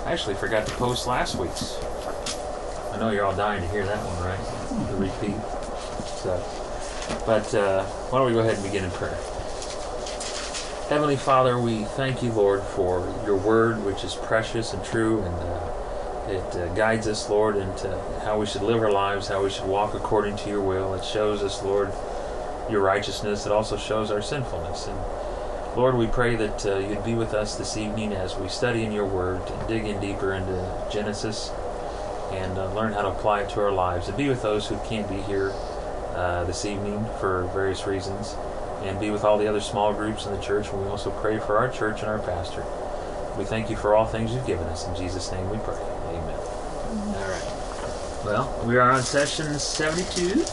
I actually forgot to post last week's. I know you're all dying to hear that one, right? The repeat. So, but why don't we go ahead and begin in prayer. Heavenly Father, we thank you, Lord, for your word, which is precious and true, and it guides us, Lord, into how we should live our lives, how we should walk according to your will. It shows us, Lord, your righteousness. It also shows our sinfulness. And Lord, we pray that you'd be with us this evening as we study in your word, and dig in deeper into Genesis, and learn how to apply it to our lives. And be with those who can't be here this evening for various reasons. And be with all the other small groups in the church. And we also pray for our church and our pastor. We thank you for all things you've given us. In Jesus' name we pray. Amen. All right. Well, we are on session 72.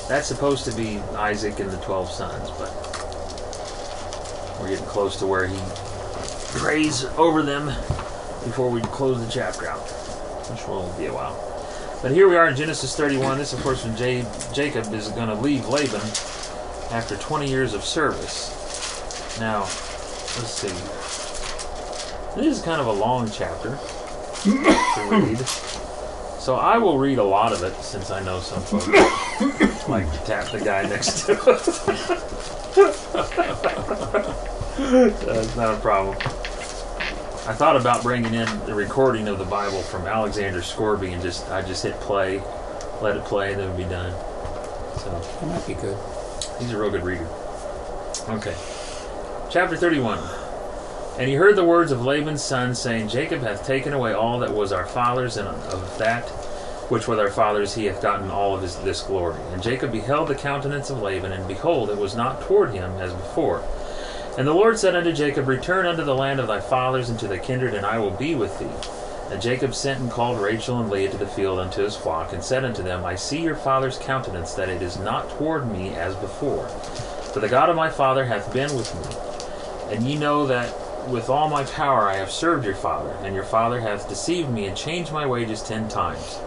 That's supposed to be Isaac and the 12 sons, but we're getting close to where he prays over them before we close the chapter out, which will be a while. But here we are in Genesis 31. This, of course, when Jacob is going to leave Laban after 20 years of service. Now, let's see. This is kind of a long chapter to read. So I will read a lot of it, since I know some folks like to tap the guy next to it. That's not a problem. I thought about bringing in the recording of the Bible from Alexander Scorby and I just hit play, let it play, and then we'd be done. So that might be good. He's a real good reader. Okay. Chapter 31. And he heard the words of Laban's son, saying, Jacob hath taken away all that was our father's, and of that which with our fathers he hath gotten all of this glory. And Jacob beheld the countenance of Laban, and behold, it was not toward him as before. And the Lord said unto Jacob, Return unto the land of thy fathers, and to thy kindred, and I will be with thee. And Jacob sent and called Rachel and Leah to the field unto his flock, and said unto them, I see your father's countenance, that it is not toward me as before. For the God of my father hath been with me. And ye know that with all my power I have served your father, and your father hath deceived me, and changed my wages 10 times.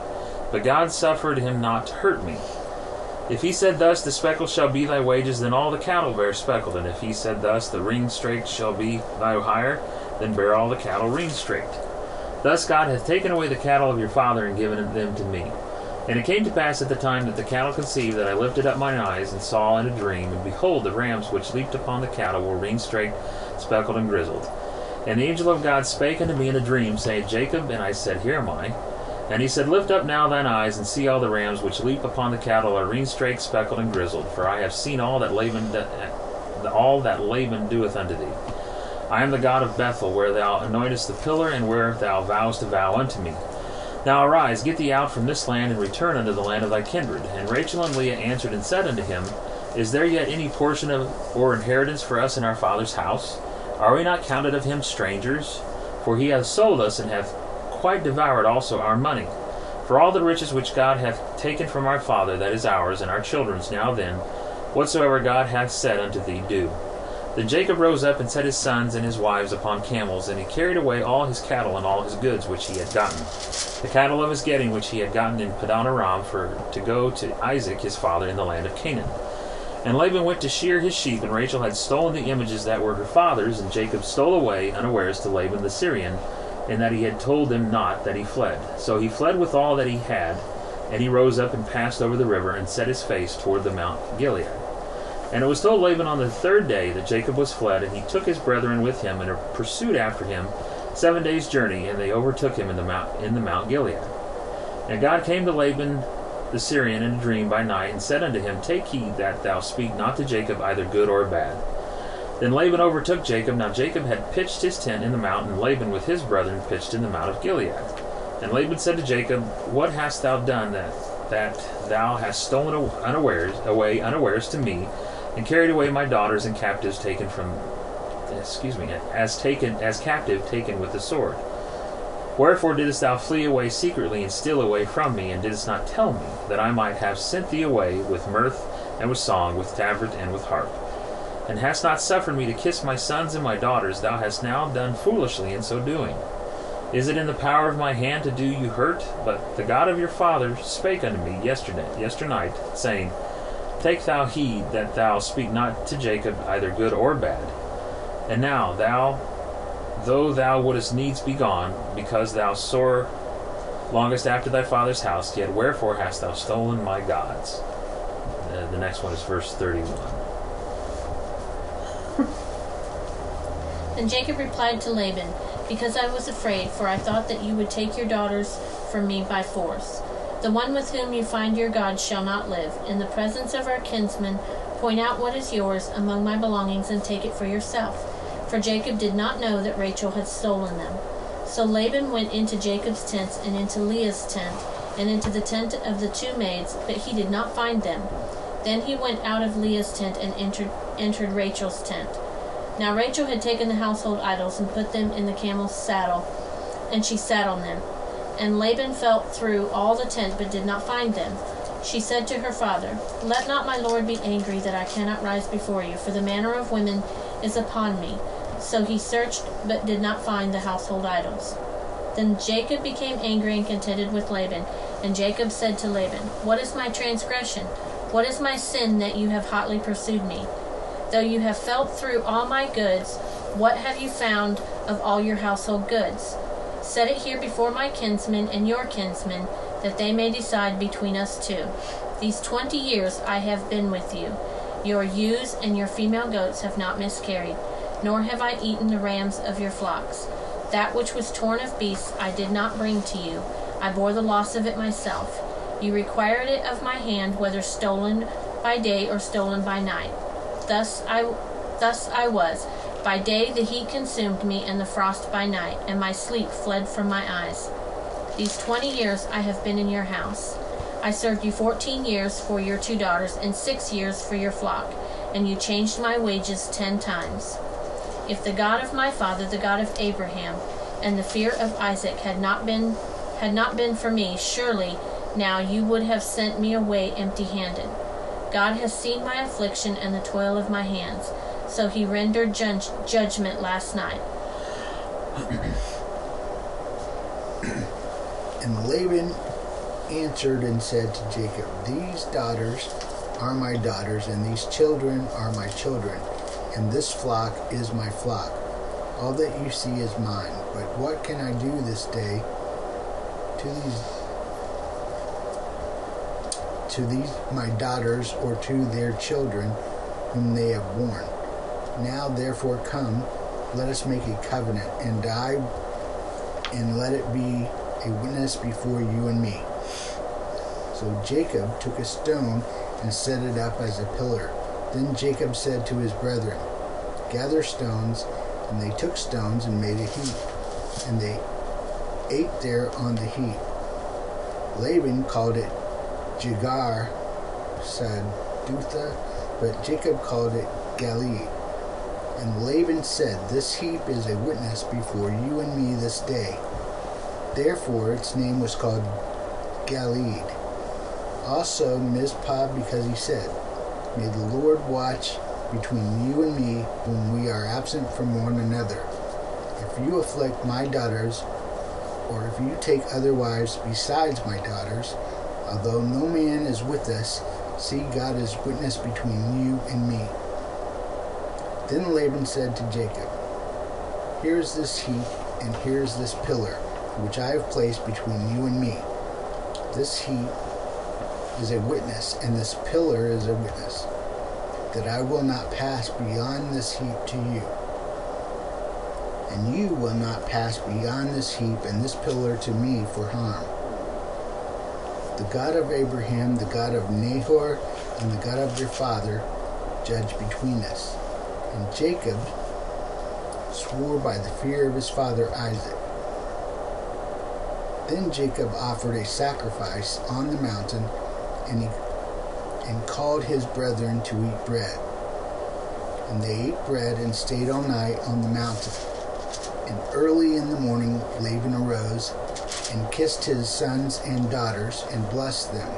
But God suffered him not to hurt me. If he said thus, the speckle shall be thy wages, then all the cattle bear speckled. And if he said thus, the ring straked shall be thy hire, then bear all the cattle ring straked. Thus God hath taken away the cattle of your father, and given them to me. And it came to pass at the time that the cattle conceived, that I lifted up mine eyes, and saw in a dream, and behold, the rams which leaped upon the cattle were ring straked, speckled, and grizzled. And the angel of God spake unto me in a dream, saying, Jacob. And I said, Here am I. And he said, Lift up now thine eyes, and see all the rams which leap upon the cattle are ring straked, speckled, and grizzled. For I have seen all that Laban doeth unto thee. I am the God of Bethel, where thou anointest the pillar, and where thou vowest a vow unto me. Now arise, get thee out from this land, and return unto the land of thy kindred. And Rachel and Leah answered and said unto him, Is there yet any portion or inheritance for us in our father's house? Are we not counted of him strangers? For he hath sold us, and hath quite devoured also our money. For all the riches which God hath taken from our father, that is ours, and our children's. Now then, whatsoever God hath said unto thee, do. Then Jacob rose up, and set his sons and his wives upon camels, and he carried away all his cattle and all his goods which he had gotten, the cattle of his getting which he had gotten in Padan Aram, to go to Isaac his father in the land of Canaan. And Laban went to shear his sheep, and Rachel had stolen the images that were her father's, and Jacob stole away unawares to Laban the Syrian, in that he had told them not that he fled. So he fled with all that he had, and he rose up and passed over the river, and set his face toward the Mount Gilead. And it was told Laban on the 3rd day that Jacob was fled, and he took his brethren with him, and pursued after him 7 days' journey, and they overtook him in the Mount Gilead. And God came to Laban the Syrian in a dream by night, and said unto him, Take heed that thou speak not to Jacob either good or bad. Then Laban overtook Jacob. Now Jacob had pitched his tent in the mount, and Laban with his brethren pitched in the mount of Gilead. And Laban said to Jacob, What hast thou done that thou hast stolen away unawares to me, and carried away my daughters and captives taken as captive taken with the sword? Wherefore didst thou flee away secretly, and steal away from me, and didst not tell me, that I might have sent thee away with mirth and with song, with tabret and with harp? And hast not suffered me to kiss my sons and my daughters, thou hast now done foolishly in so doing. Is it in the power of my hand to do you hurt? But the God of your father spake unto me yesternight, saying, Take thou heed that thou speak not to Jacob either good or bad. And now thou though thou wouldest needs be gone, because thou sore longest after thy father's house, yet wherefore hast thou stolen my gods? The next one is verse 31. Then Jacob replied to Laban, Because I was afraid, for I thought that you would take your daughters from me by force. The one with whom you find your gods shall not live. In the presence of our kinsmen, point out what is yours among my belongings and take it for yourself. For Jacob did not know that Rachel had stolen them. So Laban went into Jacob's tent and into Leah's tent and into the tent of the two maids, but he did not find them. Then he went out of Leah's tent and entered Rachel's tent. Now Rachel had taken the household idols and put them in the camel's saddle, and she sat on them. And Laban felt through all the tent, but did not find them. She said to her father, Let not my lord be angry that I cannot rise before you, for the manner of women is upon me. So he searched, but did not find the household idols. Then Jacob became angry and contended with Laban. And Jacob said to Laban, What is my transgression? What is my sin that you have hotly pursued me? Though you have felt through all my goods, what have you found of all your household goods? Set it here before my kinsmen and your kinsmen, that they may decide between us two. These 20 years I have been with you. Your ewes and your female goats have not miscarried, nor have I eaten the rams of your flocks. That which was torn of beasts I did not bring to you. I bore the loss of it myself. You required it of my hand, whether stolen by day or stolen by night. Thus I was. By day the heat consumed me, and the frost by night, and my sleep fled from my eyes. These 20 years I have been in your house. I served you 14 years for your 2 daughters, and 6 years for your flock, and you changed my wages 10 times. If the God of my father, the God of Abraham, and the fear of Isaac had not been for me, surely now you would have sent me away empty-handed. God has seen my affliction and the toil of my hands. So he rendered judgment last night. And Laban answered and said to Jacob, These daughters are my daughters, and these children are my children, and this flock is my flock. All that you see is mine. But what can I do this day to these my daughters, or to their children whom they have borne? Now therefore come, let us make a covenant, and die, and let it be a witness before you and me. So Jacob took a stone and set it up as a pillar. Then Jacob said to his brethren, Gather stones. And they took stones and made a heap, and they ate there on the heap. Laban called it Jegar Sadutha, but Jacob called it Galeed. And Laban said, This heap is a witness before you and me this day. Therefore its name was called Galeed. Also Mizpah, because he said, May the Lord watch between you and me when we are absent from one another. If you afflict my daughters, or if you take other wives besides my daughters, although no man is with us, see, God is witness between you and me. Then Laban said to Jacob, Here is this heap, and here is this pillar, which I have placed between you and me. This heap is a witness, and this pillar is a witness, that I will not pass beyond this heap to you. And you will not pass beyond this heap and this pillar to me for harm. The God of Abraham, the God of Nahor, and the God of your father, judge between us. And Jacob swore by the fear of his father Isaac. Then Jacob offered a sacrifice on the mountain, and called his brethren to eat bread. And they ate bread and stayed all night on the mountain. And early in the morning Laban arose and kissed his sons and daughters and blessed them.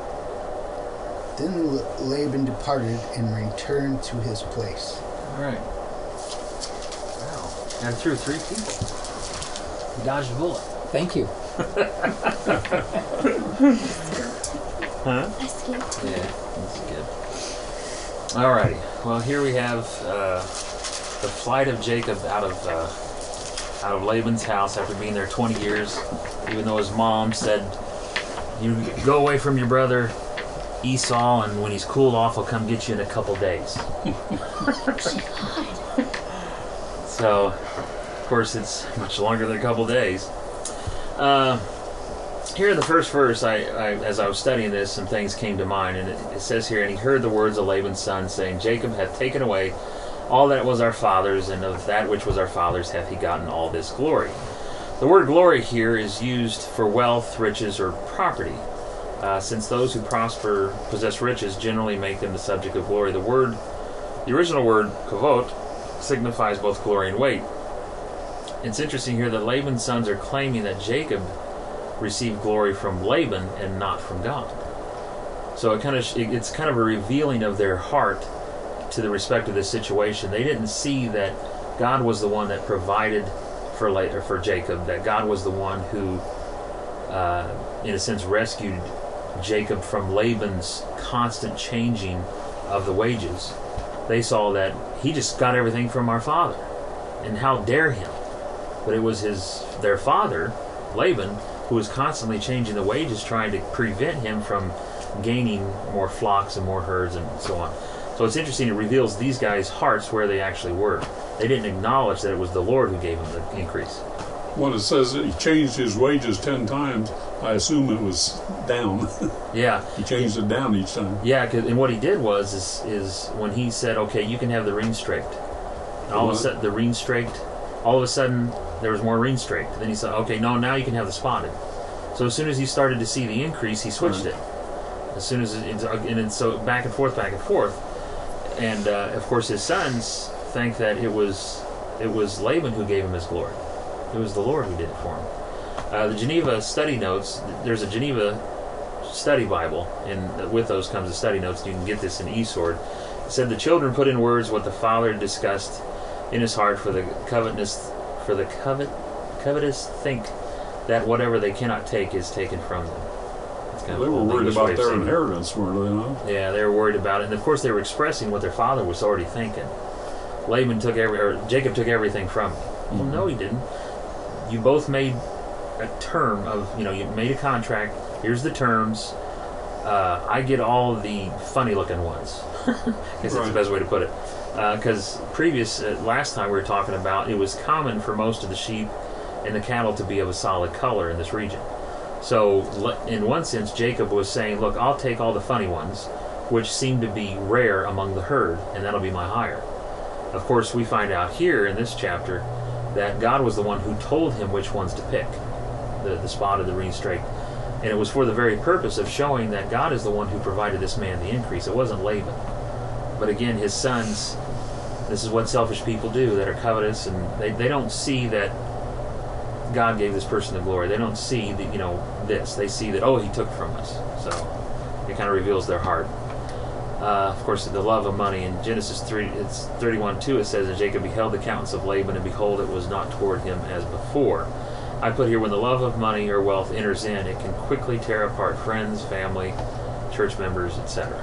Then Laban departed and returned to his place. All right. Wow. And through 3 people. You dodged a bullet. Thank you. Huh? That's good. Yeah, that's good. Alrighty. Well, here we have the flight of Jacob out of out of Laban's house after being there 20 years, even though his mom said, "You go away from your brother Esau, and when he's cooled off, I'll come get you in a couple days." So, of course, it's much longer than a couple days. Here in the first verse, as I was studying this, some things came to mind, and it says here, "And he heard the words of Laban's son, saying, Jacob hath taken away all that was our father's, and of that which was our father's hath he gotten all this glory." The word glory here is used for wealth, riches, or property. Since those who prosper possess riches generally make them the subject of glory. The original word, kavod, signifies both glory and weight. It's interesting here that Laban's sons are claiming that Jacob received glory from Laban and not from God. So it's kind of a revealing of their heart to the respect of this situation. They didn't see that God was the one that provided for Jacob, that God was the one who, in a sense, rescued Jacob from Laban's constant changing of the wages. They saw that he just got everything from our father, and how dare him. But it was their father, Laban, who was constantly changing the wages, trying to prevent him from gaining more flocks and more herds and so on. So it's interesting, it reveals these guys' hearts where they actually were. They didn't acknowledge that it was the Lord who gave them the increase. When it says that he changed his wages 10 times, I assume it was down. Yeah. He changed it down each time. Yeah, and what he did was when he said, "Okay, you can have the ring straked." And all of a sudden, the ring straked, all of a sudden, there was more ring straked. Then he said, "Okay, no, now you can have the spotted." So as soon as he started to see the increase, he switched it. As soon as so back and forth, and of course his sons think that it was Laban who gave him his glory. It was the Lord who did it for him. The Geneva study notes. There's a Geneva study Bible, and with those comes the study notes. You can get this in eSword. It said the children put in words what the father discussed in his heart, for the covetous think that whatever they cannot take is taken from them. They were worried about their inheritance, weren't they not? Yeah, they were worried about it, and of course they were expressing what their father was already thinking. Jacob took everything from me. Well, no, he didn't. You both made a term of, you made a contract. Here's the terms. I get all the funny-looking ones. I guess that's the best way to put it. Because last time we were talking about, it was common for most of the sheep and the cattle to be of a solid color in this region. So, in one sense, Jacob was saying, look, I'll take all the funny ones, which seem to be rare among the herd, and that'll be my hire. Of course, we find out here in this chapter that God was the one who told him which ones to pick, the spotted, the ring straked. And it was for the very purpose of showing that God is the one who provided this man the increase. It wasn't Laban. But again, his sons, this is what selfish people do that are covetous, and they don't see that God gave this person the glory. They don't see that, this. They see that, he took from us. So it kind of reveals their heart. Of course, the love of money. In Genesis 31:2, it says, "And Jacob beheld the countenance of Laban, and behold, it was not toward him as before." I put here, when the love of money or wealth enters in, it can quickly tear apart friends, family, church members, etc.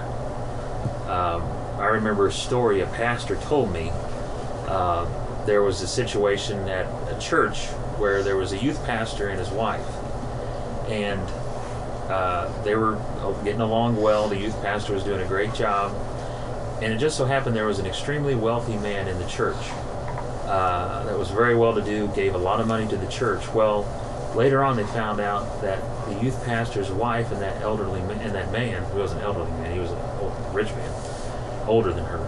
I remember a story a pastor told me. There was a situation at a church where there was a youth pastor and his wife, and they were getting along well. The youth pastor was doing a great job, and it just so happened there was an extremely wealthy man in the church that was very well to do, gave a lot of money to the church. Well, later on they found out that the youth pastor's wife and that man, who was an elderly man, he was a rich man, older than her,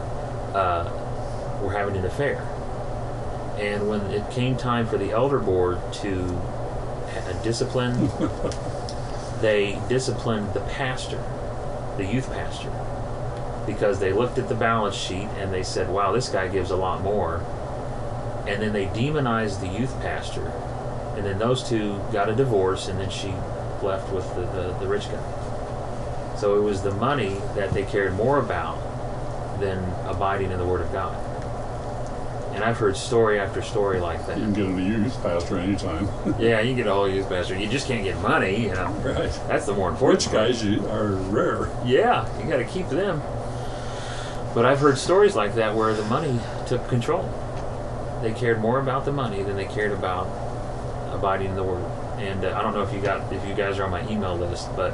were having an affair. And when it came time for the elder board to discipline, they disciplined the pastor, the youth pastor, because they looked at the balance sheet and they said, wow, this guy gives a lot more. And then they demonized the youth pastor, and then those two got a divorce, and then she left with the rich guy. So it was the money that they cared more about than abiding in the Word of God. And I've heard story after story like that. You can get a youth pastor anytime. Yeah, you can get a whole youth pastor. You just can't get money, Right. That's the more important Rich part. guys are rare. Yeah, you got to keep them. But I've heard stories like that where the money took control. they cared more about the money than they cared about abiding in the Word. And I don't know if you guys are on my email list, but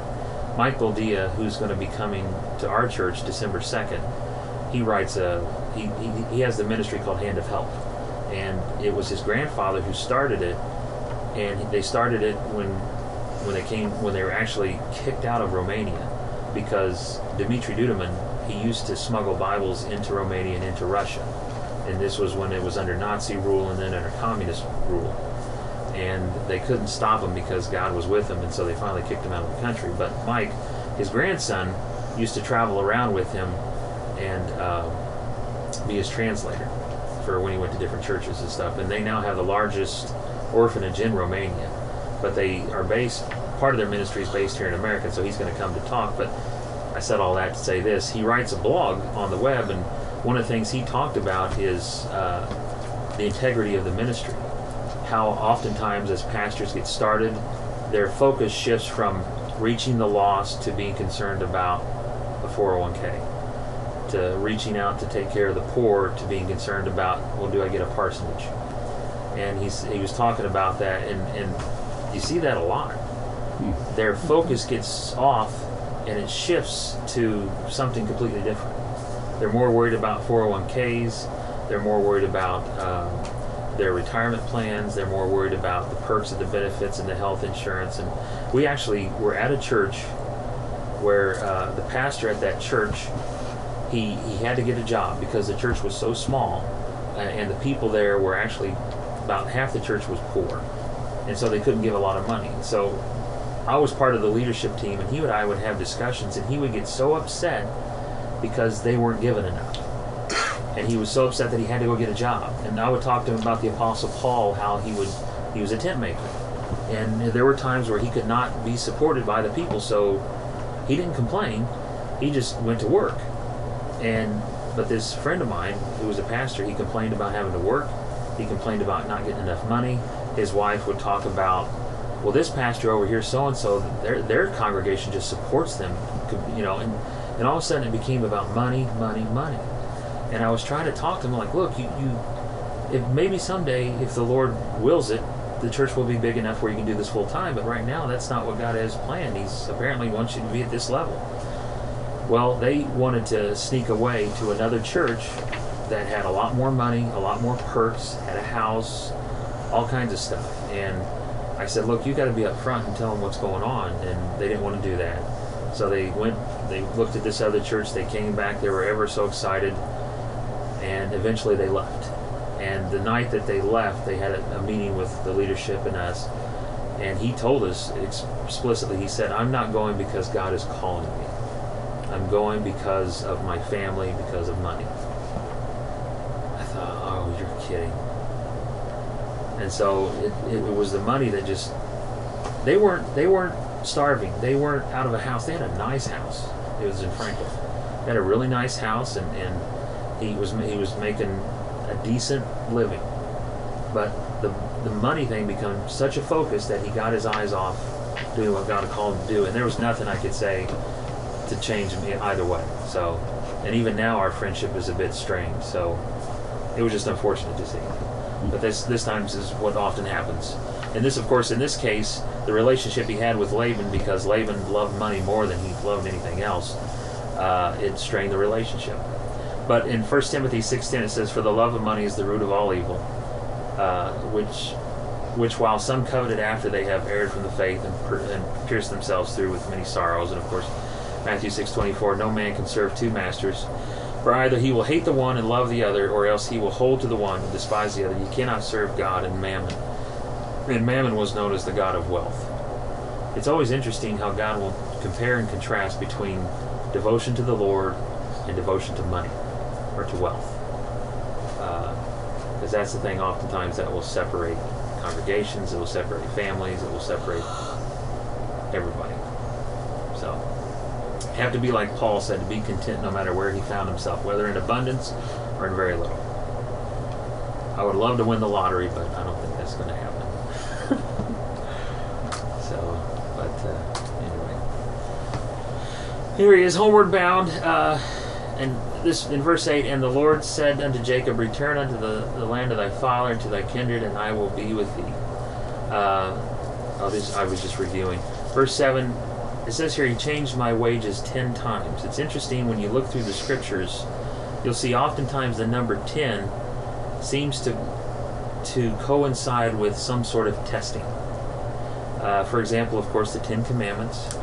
Mike Boldia, who's going to be coming to our church December 2nd, he writes he has the ministry called Hand of Help, and it was his grandfather who started it, and they started it when they were actually kicked out of Romania, because Dimitri Duduman, he used to smuggle Bibles into Romania and into Russia, and this was when it was under Nazi rule and then under communist rule, and they couldn't stop him because God was with him, and so they finally kicked him out of the country. But Mike, his grandson, used to travel around with him and be his translator for when he went to different churches and stuff, and they now have the largest orphanage in Romania, but they are part of their ministry is based here in America, so he's going to come to talk. But I said all that to say this: he writes a blog on the web, and one of the things he talked about is the integrity of the ministry. How oftentimes as pastors get started, their focus shifts from reaching the lost to being concerned about the 401k, to reaching out to take care of the poor, to being concerned about, well, do I get a parsonage? And he was talking about that, and you see that a lot. Their focus gets off and it shifts to something completely different. They're more worried about 401ks, they're more worried about their retirement plans, they're more worried about the perks of the benefits and the health insurance. And we actually were at a church where the pastor at that church, he had to get a job because the church was so small, and the people there were actually, about half the church was poor, and so they couldn't give a lot of money. So I was part of the leadership team, and he and I would have discussions, and he would get so upset because they weren't given enough. And he was so upset that he had to go get a job. And I would talk to him about the Apostle Paul, how he was a tent maker. And there were times where he could not be supported by the people, so he didn't complain. He just went to work. But this friend of mine, who was a pastor, he complained about having to work. He complained about not getting enough money. His wife would talk about, well, this pastor over here, so-and-so, their congregation just supports them, and all of a sudden it became about money, money, money. And I was trying to talk to him like, look, if maybe someday, if the Lord wills it, the church will be big enough where you can do this full time, but right now that's not what God has planned. He's apparently wants you to be at this level. Well, they wanted to sneak away to another church that had a lot more money, a lot more perks, had a house, all kinds of stuff. And I said, look, you got to be up front and tell them what's going on. And they didn't want to do that. So they looked at this other church, they came back, they were ever so excited, and eventually they left. And the night that they left, they had a meeting with the leadership and us, and he told us explicitly, he said, I'm not going because God is calling me. I'm going because of my family, because of money. I thought, oh, you're kidding. And so it was the money that just, they weren't starving. They weren't out of a house. They had a nice house. It was in Franklin. They had a really nice house, and he was making a decent living. But the money thing became such a focus that he got his eyes off doing what God had called him to do, and there was nothing I could say to change him either way. So, and even now our friendship is a bit strained. So it was just unfortunate to see. But this time is what often happens. And this, of course, in this case, the relationship he had with Laban, because Laban loved money more than he loved anything else, it strained the relationship. But in 1 Timothy 6:10 it says, for the love of money is the root of all evil, which while some coveted after, they have erred from the faith and pierced themselves through with many sorrows. And of course, Matthew 6:24, no man can serve two masters, for either he will hate the one and love the other, or else he will hold to the one and despise the other. You cannot serve God and mammon. And mammon was known as the god of wealth. It's always interesting how God will compare and contrast between devotion to the Lord and devotion to money, or to wealth. Because that's the thing oftentimes that will separate congregations, it will separate families, it will separate everybody. So, you have to be like Paul said, to be content no matter where he found himself, whether in abundance or in very little. I would love to win the lottery, but I don't think that's going to happen. Anyway. Here he is, homeward bound, and this in verse 8, and the Lord said unto Jacob, return unto the land of thy father, and to thy kindred, and I will be with thee. I was just reviewing. Verse 7, it says here, he changed my wages 10 times. It's interesting when you look through the scriptures, you'll see oftentimes the number 10 seems to coincide with some sort of testing. For example, of course, the 10 Commandments.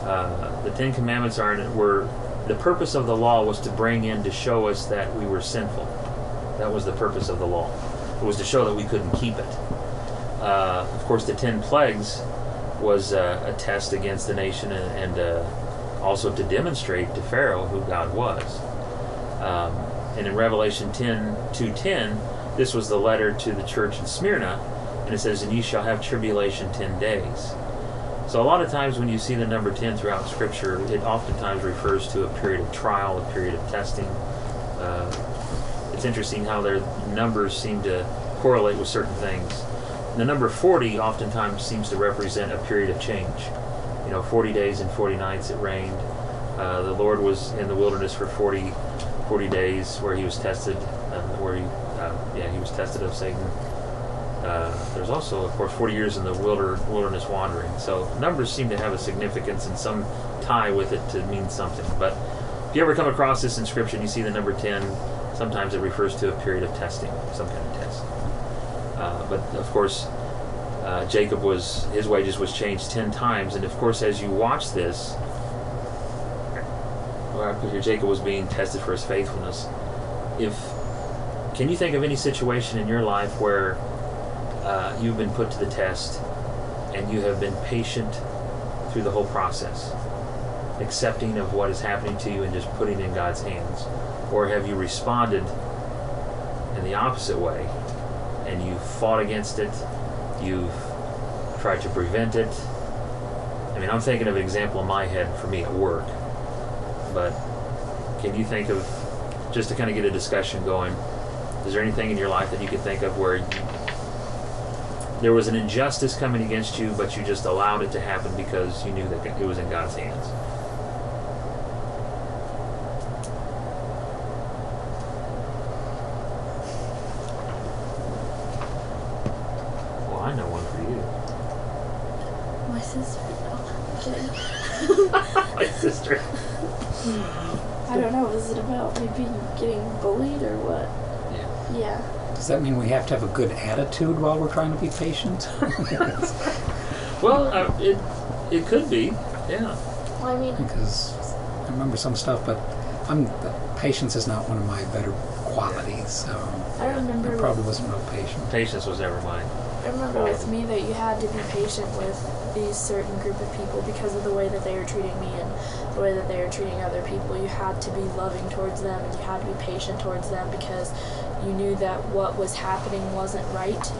The 10 Commandments were the purpose of the law was to bring in to show us that we were sinful. That was the purpose of the law. It was to show that we couldn't keep it. Of course, the 10 plagues was a test against the nation and also to demonstrate to Pharaoh who God was. And in Revelation 2:10, this was the letter to the church in Smyrna, and it says, and ye shall have tribulation 10 days. So a lot of times when you see the number 10 throughout Scripture, it oftentimes refers to a period of trial, a period of testing. It's interesting how their numbers seem to correlate with certain things. The number 40 oftentimes seems to represent a period of change. 40 days and 40 nights it rained. The Lord was in the wilderness for 40 days where he was tested, he was tested of Satan. There's also, of course, 40 years in the wilderness wandering. So numbers seem to have a significance and some tie with it to mean something. But if you ever come across this in Scripture and you see the number 10, sometimes it refers to a period of testing, some kind of test. But of course, Jacob his wages was changed 10 times, and of course, as you watch this, where I put here, Jacob was being tested for his faithfulness. Can you think of any situation in your life where you've been put to the test and you have been patient through the whole process, accepting of what is happening to you and just putting it in God's hands? Or have you responded in the opposite way and you've fought against it, you've tried to prevent it? I mean, I'm thinking of an example in my head for me at work, but can you think of, just to kind of get a discussion going, is there anything in your life that you can think of where there was an injustice coming against you, but you just allowed it to happen because you knew that it was in God's hands? Well, I know one for you. My sister. No, My sister. I don't know. Is it about me getting bullied or what? Yeah. Does that mean we have to have a good attitude while we're trying to be patient? Well, it could be, yeah. Well, I mean, Because I remember some stuff, but patience is not one of my better qualities. So I remember. I probably wasn't real patient. Patience was never mine. I remember with me that you had to be patient with these certain group of people because of the way that they were treating me and the way that they were treating other people. You had to be loving towards them and you had to be patient towards them because you knew that what was happening wasn't right,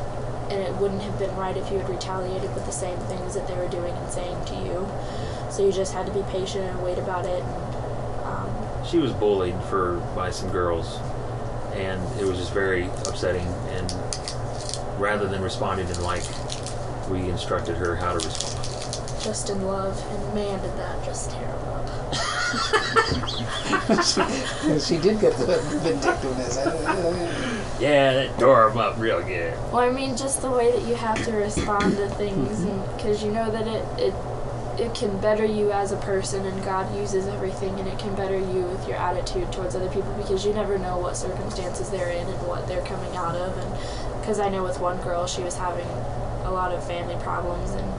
and it wouldn't have been right if you had retaliated with the same things that they were doing and saying to you. So you just had to be patient and wait about it. And, She was bullied by some girls, and it was just very upsetting. And rather than responding in like, we instructed her how to respond. just in love, and man, did that just tear him up. She did get the vindictiveness. Yeah, that tore him up real good. Well, I mean, just the way that you have to respond to things, because you know that it can better you as a person, and God uses everything, and it can better you with your attitude towards other people, because you never know what circumstances they're in and what they're coming out of. And because I know with one girl, she was having a lot of family problems, and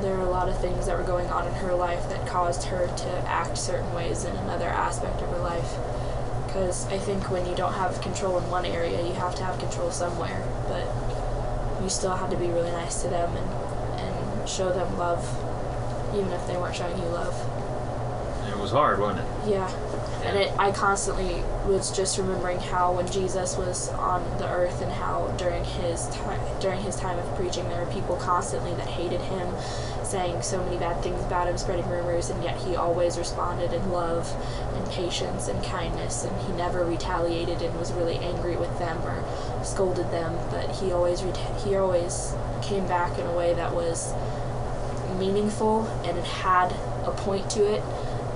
there were a lot of things that were going on in her life that caused her to act certain ways in another aspect of her life. Because I think when you don't have control in one area, you have to have control somewhere. But you still had to be really nice to them and show them love, even if they weren't showing you love. And it was hard, wasn't it? Yeah. And I constantly was just remembering how when Jesus was on the earth and how during his time of preaching, there were people constantly that hated him, saying so many bad things about him, spreading rumors, and yet he always responded in love and patience and kindness, and he never retaliated and was really angry with them or scolded them, but he always came back in a way that was meaningful and it had a point to it,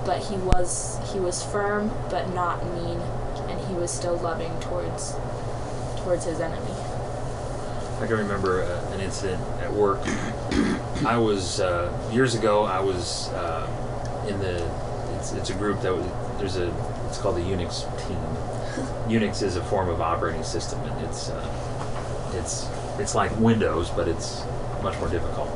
but he was firm but not mean, and he was still loving towards his enemy. I can remember an incident at work. I was years ago. I was in the. It's a group that was. It's called the Unix team. Unix is a form of operating system, and it's like Windows, but it's much more difficult.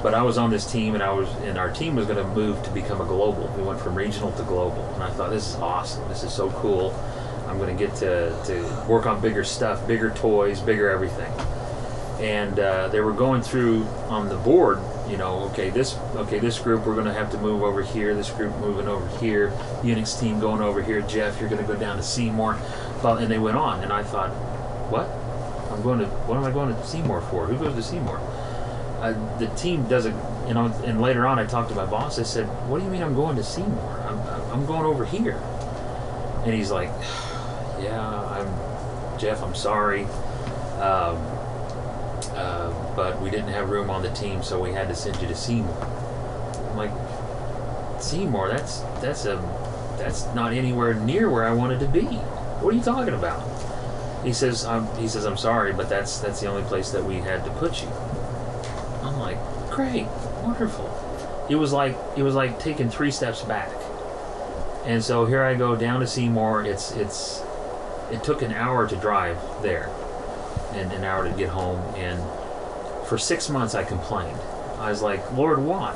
But I was on this team, and our team was going to move to become a global. We went from regional to global, and I thought, this is awesome. This is so cool. I'm going to get to work on bigger stuff, bigger toys, bigger everything. And they were going through on the board, this group we're going to have to move over here, this group moving over here, Unix team going over here, Jeff, you're going to go down to Seymour. Well, and they went on, and I thought, what am I going to Seymour for? Who goes to Seymour? The team doesn't, and later on I talked to my boss. I said, what do you mean I'm going to Seymour? I'm going over here. And he's like, Jeff, I'm sorry. But we didn't have room on the team, so we had to send you to Seymour. I'm like, Seymour? That's not anywhere near where I wanted to be. What are you talking about? He says, I'm sorry, but that's the only place that we had to put you. I'm like, great, wonderful. It was like taking 3 steps back. And so here I go down to Seymour. It took an hour to drive there, and an hour to get home. And for 6 months I complained. I was like, Lord, why?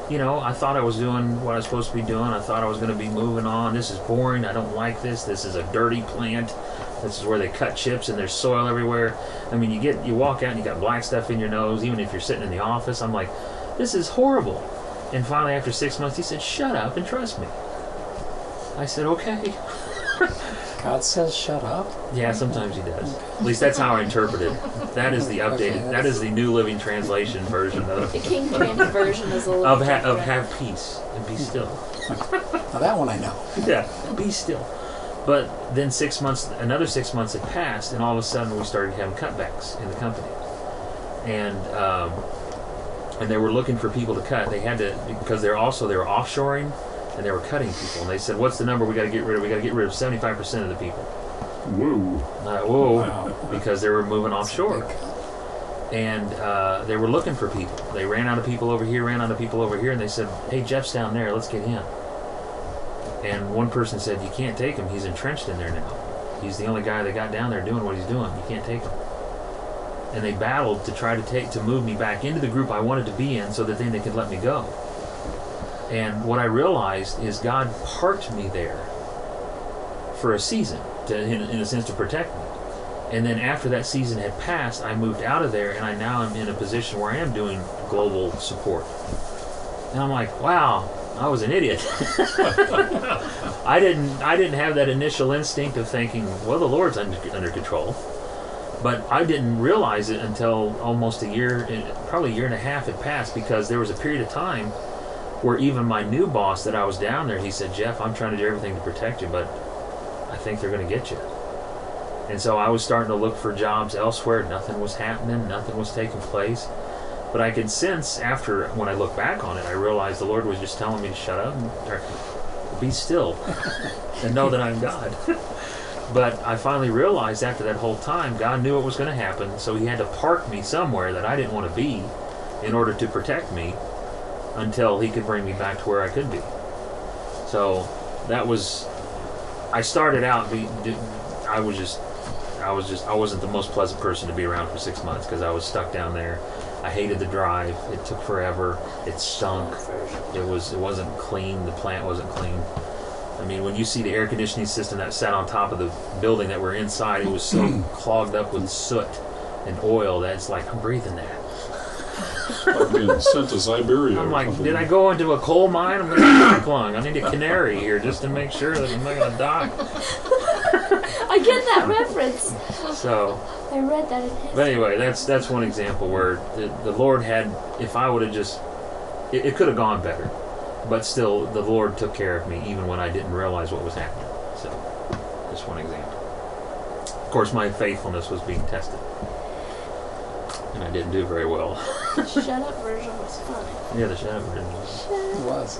I thought I was doing what I was supposed to be doing. I thought I was going to be moving on. This is boring. I don't like this. This is a dirty plant. This is where they cut chips and there's soil everywhere. I mean, you walk out and you got black stuff in your nose, even if you're sitting in the office. I'm like, this is horrible. And finally, after 6 months, he said, shut up and trust me. I said, okay. God says shut up? Yeah, sometimes he does. At least that's how I interpret it. That is the updated, that is the New Living Translation version of The King James version is a little of different. have peace and be still. Now that one I know. Yeah, be still. But then another 6 months had passed, and all of a sudden we started having cutbacks in the company. And they were looking for people to cut. They had to, because they were offshoring, and they were cutting people. And they said, what's the number we got to get rid of? We got to get rid of 75% of the people. Whoa. Whoa. Wow. Because they were moving offshore. And they were looking for people. They ran out of people over here, and they said, hey, Jeff's down there, let's get him. And one person said, you can't take him, he's entrenched in there now. He's the only guy that got down there doing what he's doing. You can't take him. And they battled to try to move me back into the group I wanted to be in so that then they could let me go. And what I realized is God parked me there for a season, in a sense, to protect me. And then after that season had passed, I moved out of there, and I now am in a position where I am doing global support. And I'm like, wow, I was an idiot. I didn't have that initial instinct of thinking, well, the Lord's under control. But I didn't realize it until almost a year, probably a year and a half had passed, because there was a period of time where even my new boss that I was down there, he said, Jeff, I'm trying to do everything to protect you, but I think they're going to get you. And so I was starting to look for jobs elsewhere. Nothing was happening. Nothing was taking place. But I could sense when I look back on it, I realized the Lord was just telling me to shut up or be still and know that I'm God. But I finally realized after that whole time, God knew what was going to happen, so he had to park me somewhere that I didn't want to be in order to protect me until he could bring me back to where I could be. So that was, I started out, I wasn't the most pleasant person to be around for 6 months because I was stuck down there. I hated the drive. It took forever. It stunk. It wasn't clean. The plant wasn't clean. I mean, when you see the air conditioning system that sat on top of the building that we're inside, it was so clogged up with soot and oil that it's like, I'm breathing that. Like being sent to Siberia. I'm like, did I go into a coal mine? I'm going to black lung. I need a canary here just to make sure that I'm not going to die. I get that reference. So, I read that in history. but anyway, that's one example where the Lord had, if I would have just, it could have gone better. But still, the Lord took care of me even when I didn't realize what was happening. So, just one example. Of course, my faithfulness was being tested. And I didn't do very well. The shut up version was funny. Yeah, the shut up version was. It was.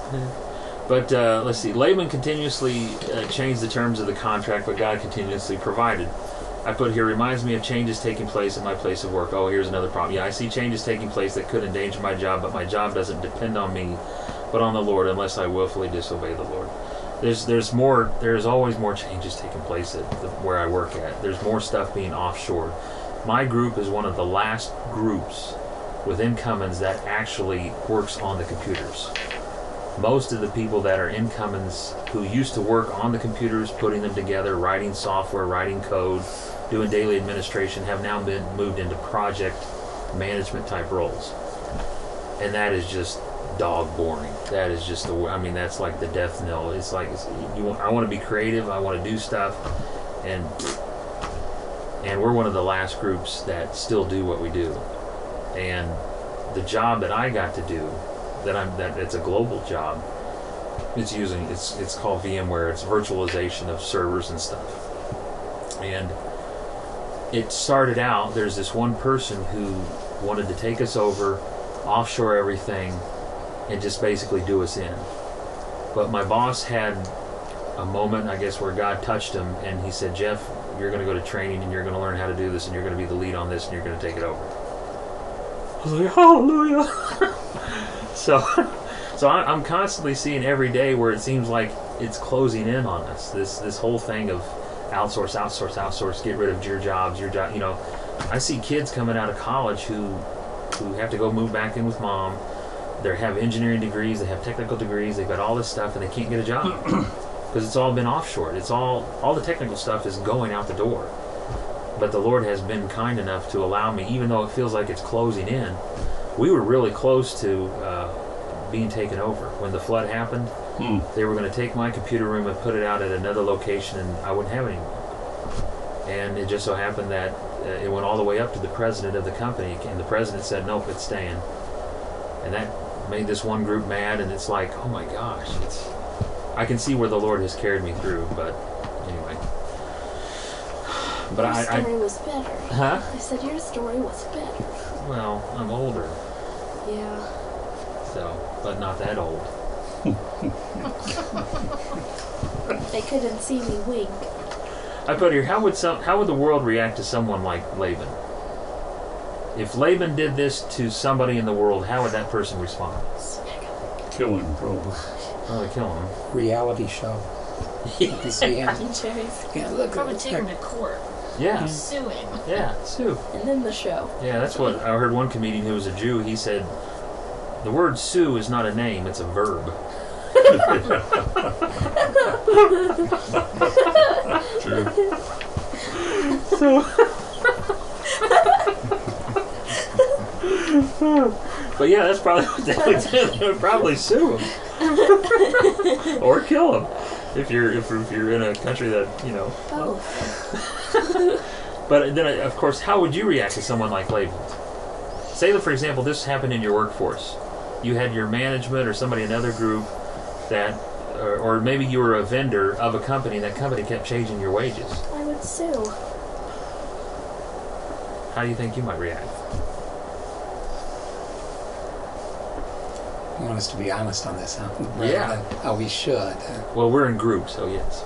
But let's see. Laban continuously changed the terms of the contract, but God continuously provided. I put here, reminds me of changes taking place at my place of work. Oh, here's another problem. Yeah, I see changes taking place that could endanger my job, but my job doesn't depend on me, but on the Lord, unless I willfully disobey the Lord. There's always more changes taking place at where I work at. There's more stuff being offshored. My group is one of the last groups within Cummins that actually works on the computers. Most of the people that are in Cummins who used to work on the computers, putting them together, writing software, writing code, doing daily administration, have now been moved into project management type roles. And that is just dog boring. That is just that's like the death knell. It's like I want to be creative, I want to do stuff, and we're one of the last groups that still do what we do. And the job that I got to do, that it's a global job. It's called VMware. It's virtualization of servers and stuff. And it started out, there's this one person who wanted to take us over, offshore everything, and just basically do us in. But my boss had a moment, I guess, where God touched him, and he said, Jeff, you're going to go to training, and you're going to learn how to do this, and you're going to be the lead on this, and you're going to take it over. I was like, hallelujah. So I'm constantly seeing every day where it seems like it's closing in on us. This whole thing of outsource, get rid of your job. I see kids coming out of college who have to go move back in with mom. They have engineering degrees, they have technical degrees, they've got all this stuff, and they can't get a job because it's all been offshored. It's all the technical stuff is going out the door. But the Lord has been kind enough to allow me, even though it feels like it's closing in. We were really close to being taken over. When the flood happened, they were going to take my computer room and put it out at another location, and I wouldn't have it anymore. And it just so happened that it went all the way up to the president of the company, and the president said, nope, it's staying. And that made this one group mad, and it's like, oh my gosh, I can see where the Lord has carried me through, but anyway. But your story was better. Huh? I said your story was better. Well, I'm older. Yeah. So, but not that old. They couldn't see me wink. I put here, how would the world react to someone like Laban? If Laban did this to somebody in the world, how would that person respond? Kill him, probably. Probably kill him. Reality show. You can see him. Yeah, look, Probably take him to court. Yeah. Sue him. Yeah, sue. And then the show. Yeah, that's what I heard one comedian who was a Jew, he said, the word sue is not a name, it's a verb. True. But yeah, that's probably what they would do. They would probably sue him. Or kill him. If you're in a country that, But then, of course, how would you react to someone like Laban? Say that, for example, this happened in your workforce. You had your management or somebody in another group that, or maybe you were a vendor of a company, and that company kept changing your wages. I would sue. How do you think you might react? You want us to be honest on this, huh? Yeah. How we should. Well, we're in groups, so yes.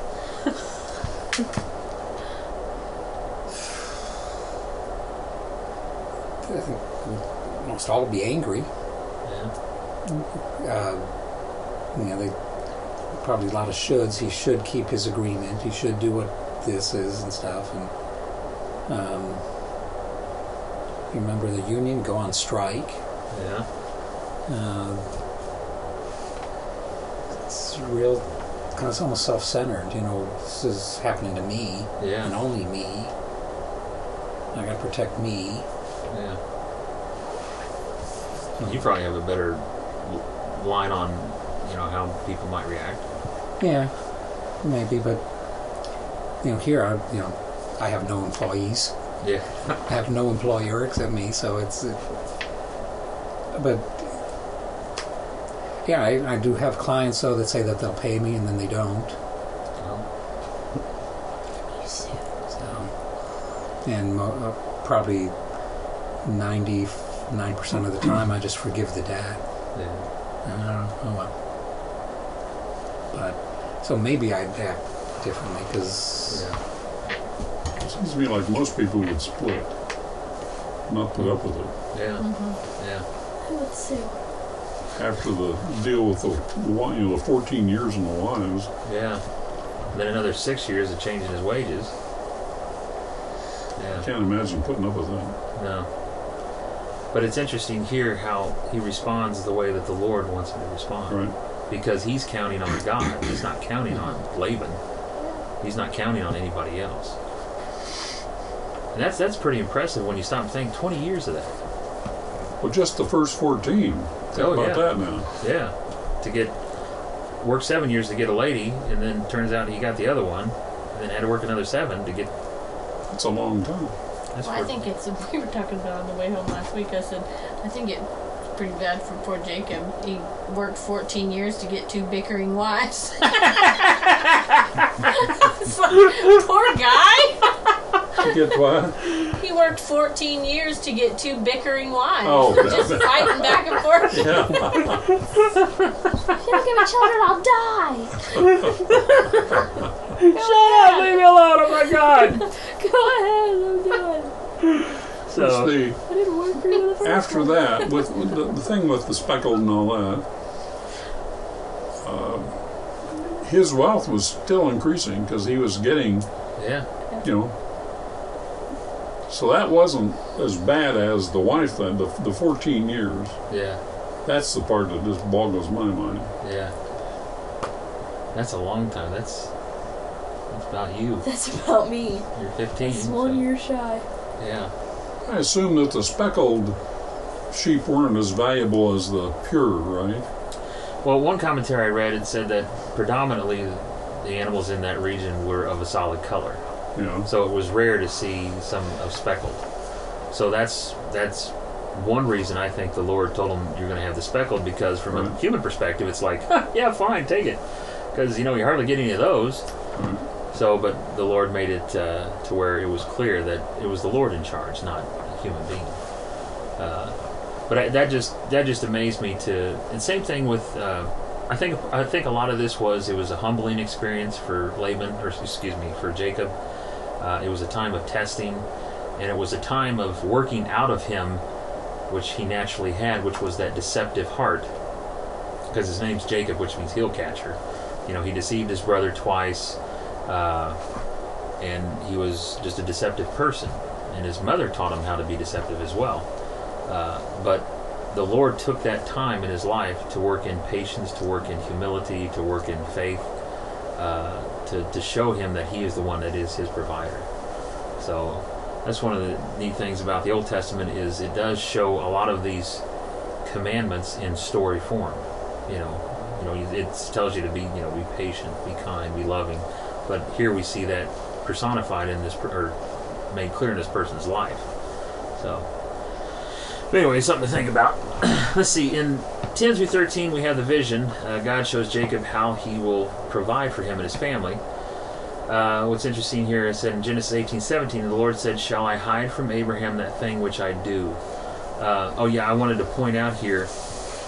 I think we'd almost all be angry. Yeah. They probably a lot of shoulds. He should keep his agreement. He should do what this is and stuff. And you remember the union go on strike. Yeah. It's real. It's almost self-centered. This is happening to me, Yeah. and only me. I got to protect me. Yeah. You probably have a better line on, how people might react. Yeah, maybe, but here I have no employees. Yeah. I have no employer except me, so it's. But yeah, I do have clients though that say that they'll pay me and then they don't. So, and probably 99% of the time I just forgive the debt. Yeah. Oh well. But so maybe I'd act differently because It seems to me like most people would split, not put up with it. Yeah. Yeah. I would sue. After the deal with the 14 years in the wives. Yeah. And then another 6 years of changing his wages. I Yeah. can't imagine putting up with that. No. But it's interesting here how he responds the way that the Lord wants him to respond. Right. Because he's counting on God. He's not counting on Laban. He's not counting on anybody else. And that's pretty impressive when you stop and think 20 years of that. Well, just the first 14. Think Oh, about yeah. that now. Yeah. To work 7 years to get a lady, and then turns out he got the other one, and then had to work another 7 to get. It's a long time. That's Well, I think we were talking about on the way home last week. I said, I think it's pretty bad for poor Jacob. He worked 14 years to get 2 bickering wives. It's like, poor guy. You get what? He worked 14 years to get 2 bickering wives. Oh, Just fighting back and forth. Yeah. If you don't give me children, I'll die. Shut up! Leave me alone! Oh my God! Go ahead, I'm done. So I didn't work for you the first after time. that, with the thing with the speckled and all that, his wealth was still increasing because he was getting, yeah, you know. So that wasn't as bad as the wife thing, the 14 years. yeah, That's the part that just boggles my mind. yeah. That's a long time. That's about you. That's about me. You're 15. It's 1 year shy. Yeah. I assume that the speckled sheep weren't as valuable as the pure, right? Well, one commentary I read, it said that predominantly the animals in that region were of a solid color. You know. So it was rare to see some of speckled. So that's one reason I think the Lord told him you're going to have the speckled, because from a human perspective, it's like, yeah, fine, take it. Because, you you hardly get any of those. Right. So, but the Lord made it to where it was clear that it was the Lord in charge, not a human being. But that just amazed me and same thing with, I think a lot of this it was a humbling experience for Laban, or excuse me, for Jacob. It was a time of testing, and it was a time of working out of him, which he naturally had, which was that deceptive heart, because his name's Jacob, which means heel catcher. He deceived his brother twice, and he was just a deceptive person, and his mother taught him how to be deceptive as well. But the Lord took that time in his life to work in patience, to work in humility, to work in faith, to show him that he is the one that is his provider. So that's one of the neat things about the Old Testament, is it does show a lot of these commandments in story form. It tells you to be patient, be kind, be loving. But here we see that personified in this, or made clear in this person's life. So, but anyway, something to think about. Let's see, in 10 through 13 we have the vision. God shows Jacob how he will provide for him and his family. What's interesting here is that in Genesis 18:17, the Lord said, "Shall I hide from Abraham that thing which I do?" I wanted to point out here,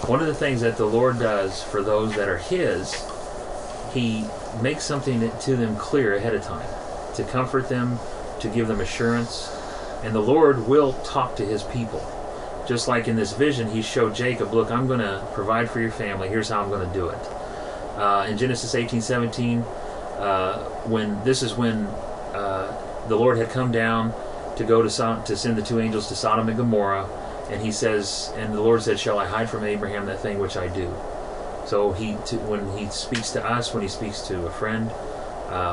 one of the things that the Lord does for those that are his, he makes something to them clear ahead of time, to comfort them, to give them assurance. And the Lord will talk to his people. Just like in this vision, he showed Jacob, look, I'm going to provide for your family. Here's how I'm going to do it. In Genesis 18:17, when the Lord had come down to go to send the 2 angels to Sodom and Gomorrah, and he says, and the Lord said, "Shall I hide from Abraham that thing which I do?" So when he speaks to us, when he speaks to a friend,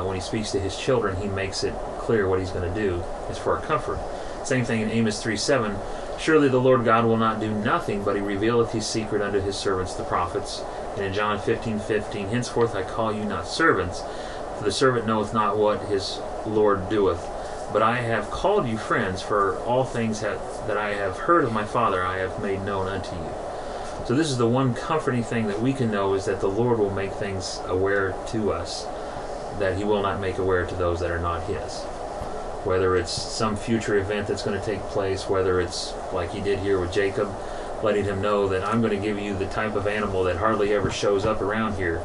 when he speaks to his children, he makes it clear what he's going to do. It's for our comfort. Same thing in Amos 3:7. "Surely the Lord God will not do nothing, but he revealeth his secret unto his servants the prophets." And in John 15:15, "Henceforth I call you not servants, for the servant knoweth not what his Lord doeth. But I have called you friends, for all things that I have heard of my Father I have made known unto you." So this is the one comforting thing that we can know, is that the Lord will make things aware to us that he will not make aware to those that are not his. Whether it's some future event that's going to take place, whether it's like he did here with Jacob, letting him know that I'm going to give you the type of animal that hardly ever shows up around here.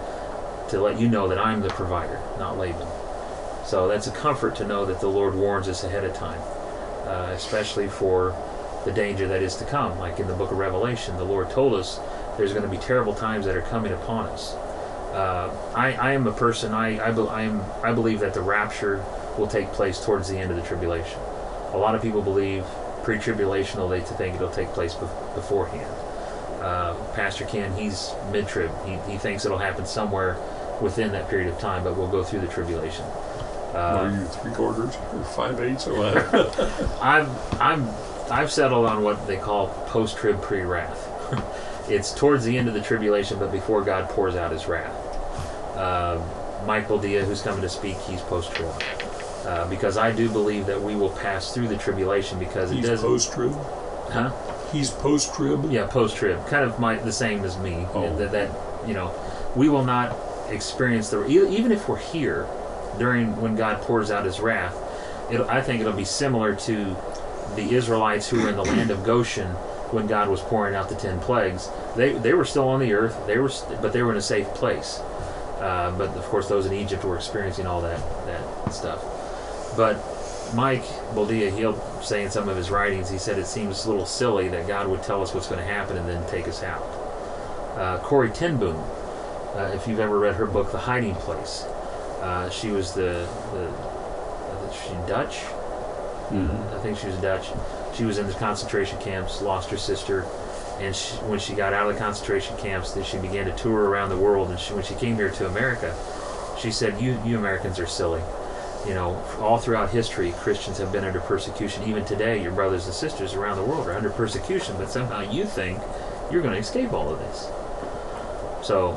to let you know that I'm the provider, not Laban. So that's a comfort to know that the Lord warns us ahead of time, especially for the danger that is to come. Like in the book of Revelation, the Lord told us there's going to be terrible times that are coming upon us. I am a person, I believe that the rapture will take place towards the end of the tribulation. A lot of people believe pre-tribulational, they think it'll take place beforehand. Pastor Ken, he's mid-trib. He thinks it'll happen somewhere within that period of time, but we'll go through the tribulation. Are you 3/4 or 5/8 or what? I've settled on what they call post-trib, pre-wrath. It's towards the end of the tribulation, but before God pours out His wrath. Mike Boldia, who's coming to speak, he's post-trib. Because I do believe that we will pass through the tribulation because it doesn't... He's post-trib? Huh? He's post-trib? Yeah, post-trib. Kind of the same as me. Oh. That we will not experience even if we're here during when God pours out His wrath. I think it'll be similar to the Israelites who were in the land of Goshen when God was pouring out the 10 plagues. They were still on the earth. But they were in a safe place. But of course, those in Egypt were experiencing all that stuff. But Mike Boldia, he'll say in some of his writings, he said it seems a little silly that God would tell us what's going to happen and then take us out. Corrie ten Boom, if you've ever read her book, The Hiding Place, she was she Dutch? I think she was Dutch. She was in the concentration camps, lost her sister, and when she got out of the concentration camps, then she began to tour around the world. And when she came here to America, she said, "You Americans are silly. All throughout history, Christians have been under persecution. Even today, your brothers and sisters around the world are under persecution, but somehow you think you're going to escape all of this." So,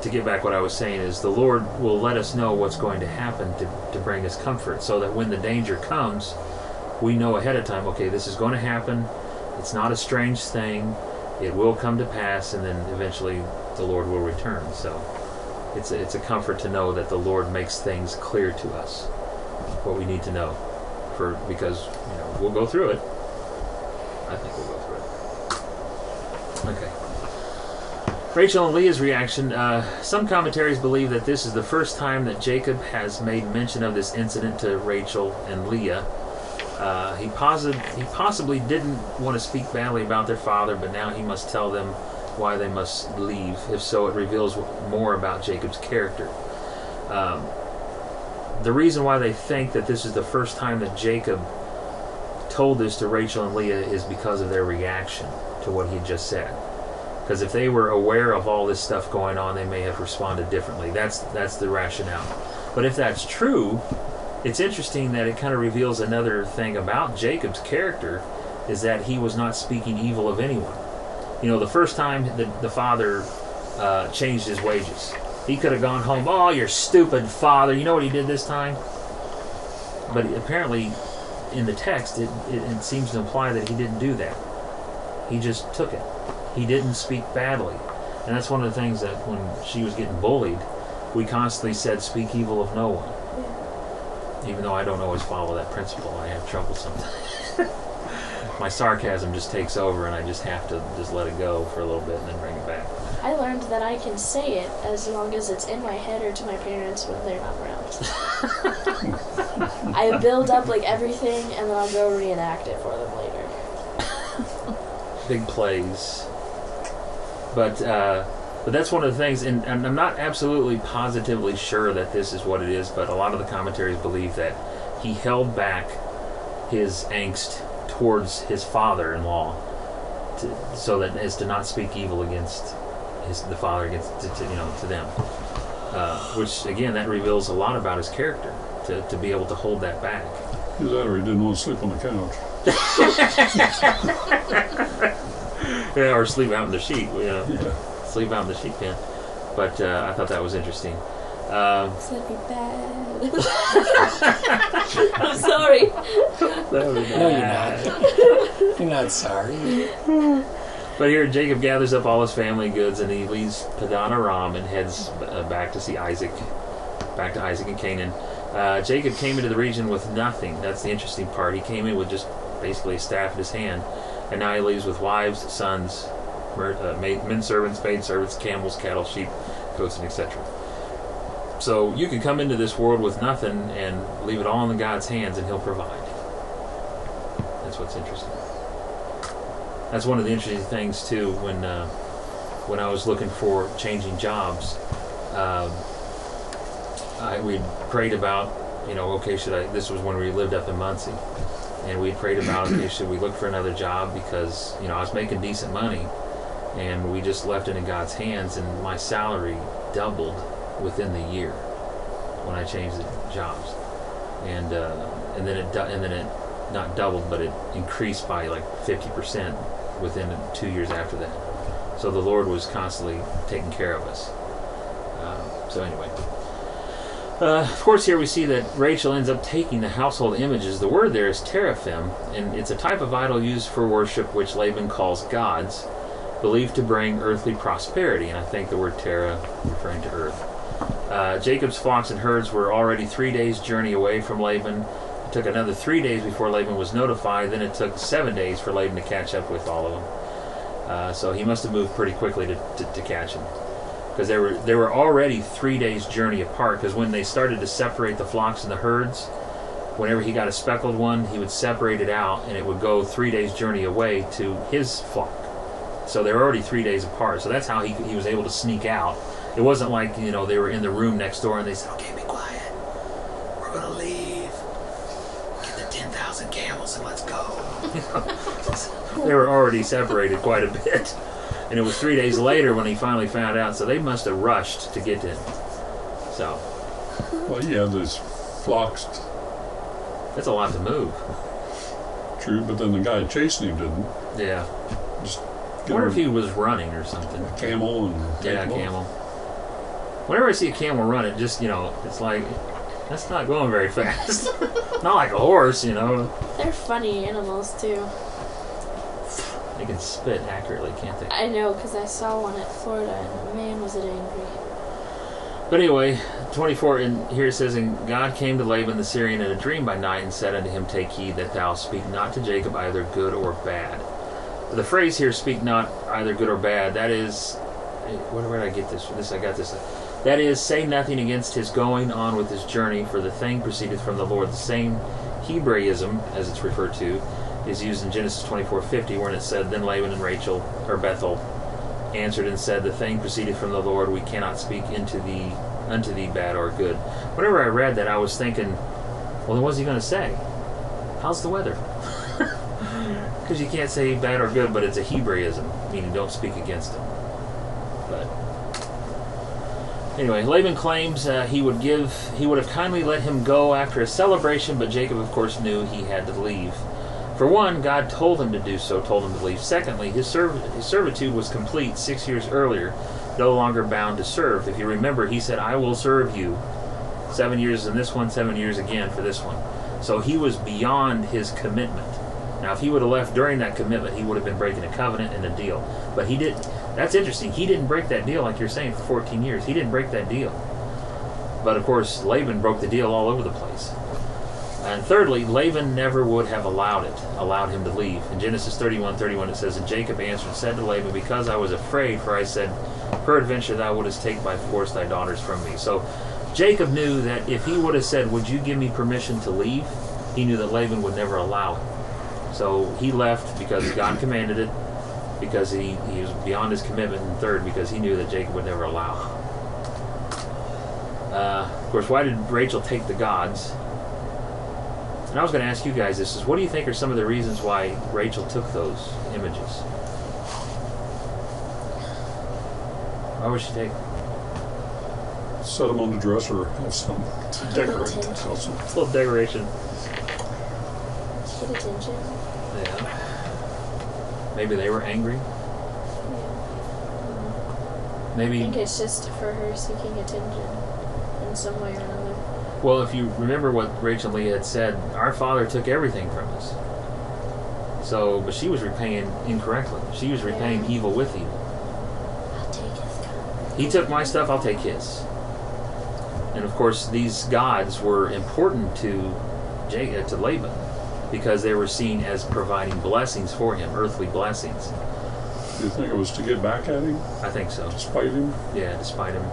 to get back what I was saying is the Lord will let us know what's going to happen to bring us comfort, so that when the danger comes, we know ahead of time, okay, this is going to happen. It's not a strange thing. It will come to pass, and then eventually the Lord will return. So it's a comfort to know that the Lord makes things clear to us, what we need to know, because we'll go through it. I think we'll go through it. Okay. Rachel and Leah's reaction. Some commentaries believe that this is the first time that Jacob has made mention of this incident to Rachel and Leah. He possibly didn't want to speak badly about their father, but now he must tell them why they must leave. If so, it reveals more about Jacob's character. The reason why they think that this is the first time that Jacob told this to Rachel and Leah is because of their reaction to what he had just said. Because if they were aware of all this stuff going on, they may have responded differently. That's the rationale. But if that's true, it's interesting that it kind of reveals another thing about Jacob's character, is that he was not speaking evil of anyone. The first time the father changed his wages, he could have gone home, "Oh, you're stupid, father." You know what he did this time? But apparently, in the text, it seems to imply that he didn't do that. He just took it. He didn't speak badly. And that's one of the things that when she was getting bullied, we constantly said, "Speak evil of no one." Even though I don't always follow that principle, I have trouble sometimes. My sarcasm just takes over, and I just have to just let it go for a little bit and then bring it back. I learned that I can say it as long as it's in my head or to my parents when they're not around. I build up everything, and then I'll go reenact it for them later. Big plays. But that's one of the things, and I'm not absolutely positively sure that this is what it is, but a lot of the commentaries believe that he held back his angst towards his father-in-law, so that as to not speak evil against the father, to them. Which again, that reveals a lot about his character, to be able to hold that back. Either that or he didn't want to sleep on the couch. Yeah, or sleep out in the sheet. Yeah. Sleep out in the sheet pen. But I thought that was interesting. It's gonna be bad. I'm sorry. No, you're not. You're not sorry. But here, Jacob gathers up all his family goods, and he leaves Padan Aram and heads back to see Isaac, back to Isaac and Canaan. Jacob came into the region with nothing. That's the interesting part. He came in with just basically a staff in his hand, and now he leaves with wives, sons, men servants, maid servants, camels, cattle, sheep, goats, and etc. So you can come into this world with nothing and leave it all in God's hands, and He'll provide. That's what's interesting. That's one of the interesting things too. When I was looking for changing jobs, we prayed about, okay, should I? This was when we lived up in Muncie, and we prayed about, okay, should we look for another job, because I was making decent money, and we just left it in God's hands, and my salary doubled within the year when I changed the jobs, and then it not doubled, but it increased by like 50% within 2 years after that. So the Lord was constantly taking care of us. So anyway, of course, here we see that Rachel ends up taking the household images. The word there is teraphim, and it's a type of idol used for worship which Laban calls gods, believed to bring earthly prosperity. And I think the word Terah referring to earth. Jacob's flocks and herds were already 3 days' journey away from Laban. It took another 3 days before Laban was notified. Then it took 7 days for Laban to catch up with all of them. So he must have moved pretty quickly to catch him, because they were already 3 days' journey apart. Because when they started to separate the flocks and the herds, whenever he got a speckled one, he would separate it out, and it would go 3 days' journey away to his flock. So they were already 3 days apart. So that's how he was able to sneak out. It wasn't like, they were in the room next door and they said, okay, be quiet, we're going to leave, get the 10,000 camels and let's go. They were already separated quite a bit. And it was 3 days later when he finally found out. So they must have rushed to get to him. So. Well, yeah, there's flocks. That's a lot to move. True, but then the guy chasing him didn't. Yeah. Just I wonder if he was running or something. A camel and yeah, a camel. Whenever I see a camel run, it just, it's like, that's not going very fast. Not like a horse, They're funny animals, too. They can spit accurately, can't they? I know, because I saw one at Florida, and man, was it angry. But anyway, 24, and here it says, and God came to Laban the Syrian in a dream by night, and said unto him, take heed that thou speak not to Jacob either good or bad. The phrase here, speak not either good or bad, that is, where did I get this? I got this. That is, say nothing against his going on with his journey, for the thing proceedeth from the Lord. The same Hebraism, as it's referred to, is used in Genesis 24:50, where it said, then Laban and Rachel, or Bethel, answered and said, the thing proceedeth from the Lord, we cannot speak unto thee bad or good. Whenever I read that, I was thinking, well, then what's he going to say? How's the weather? Because you can't say bad or good, but it's a Hebraism, meaning don't speak against him. But anyway, Laban claims he would have kindly let him go after a celebration, but Jacob, of course, knew he had to leave. For one, God told him to do so, told him to leave. Secondly, his servitude was complete 6 years earlier, no longer bound to serve. If you remember, he said, I will serve you 7 years in this one, 7 years again for this one. So he was beyond his commitment. Now, if he would have left during that commitment, he would have been breaking a covenant and a deal. But he didn't. That's interesting. He didn't break that deal, like you're saying, for 14 years. He didn't break that deal. But, of course, Laban broke the deal all over the place. And thirdly, Laban never would have allowed him to leave. In Genesis 31:31, it says, and Jacob answered and said to Laban, because I was afraid, for I said, peradventure thou wouldest take by force thy daughters from me. So Jacob knew that if he would have said, would you give me permission to leave? He knew that Laban would never allow it. So he left because God commanded it, because he was beyond his commitment, and third, because he knew that Jacob would never allow it. Of course, why did Rachel take the gods? And I was going to ask you guys this, is what do you think are some of the reasons why Rachel took those images? Why would she take them? Set them on the dresser, have some to decorate the house. A little decoration. Get attention. Yeah. Maybe they were angry. Yeah. I Maybe. think it's just for her seeking attention in some way or another. Well, if you remember what Rachel and Leah had said, our father took everything from us. So, but she was repaying incorrectly. She was repaying evil with evil. I'll take his gun. He took my stuff, I'll take his. And of course, these gods were important to Laban, because they were seen as providing blessings for him, earthly blessings. Do you think it was to get back at him, I think so. despite him? Yeah, despite him.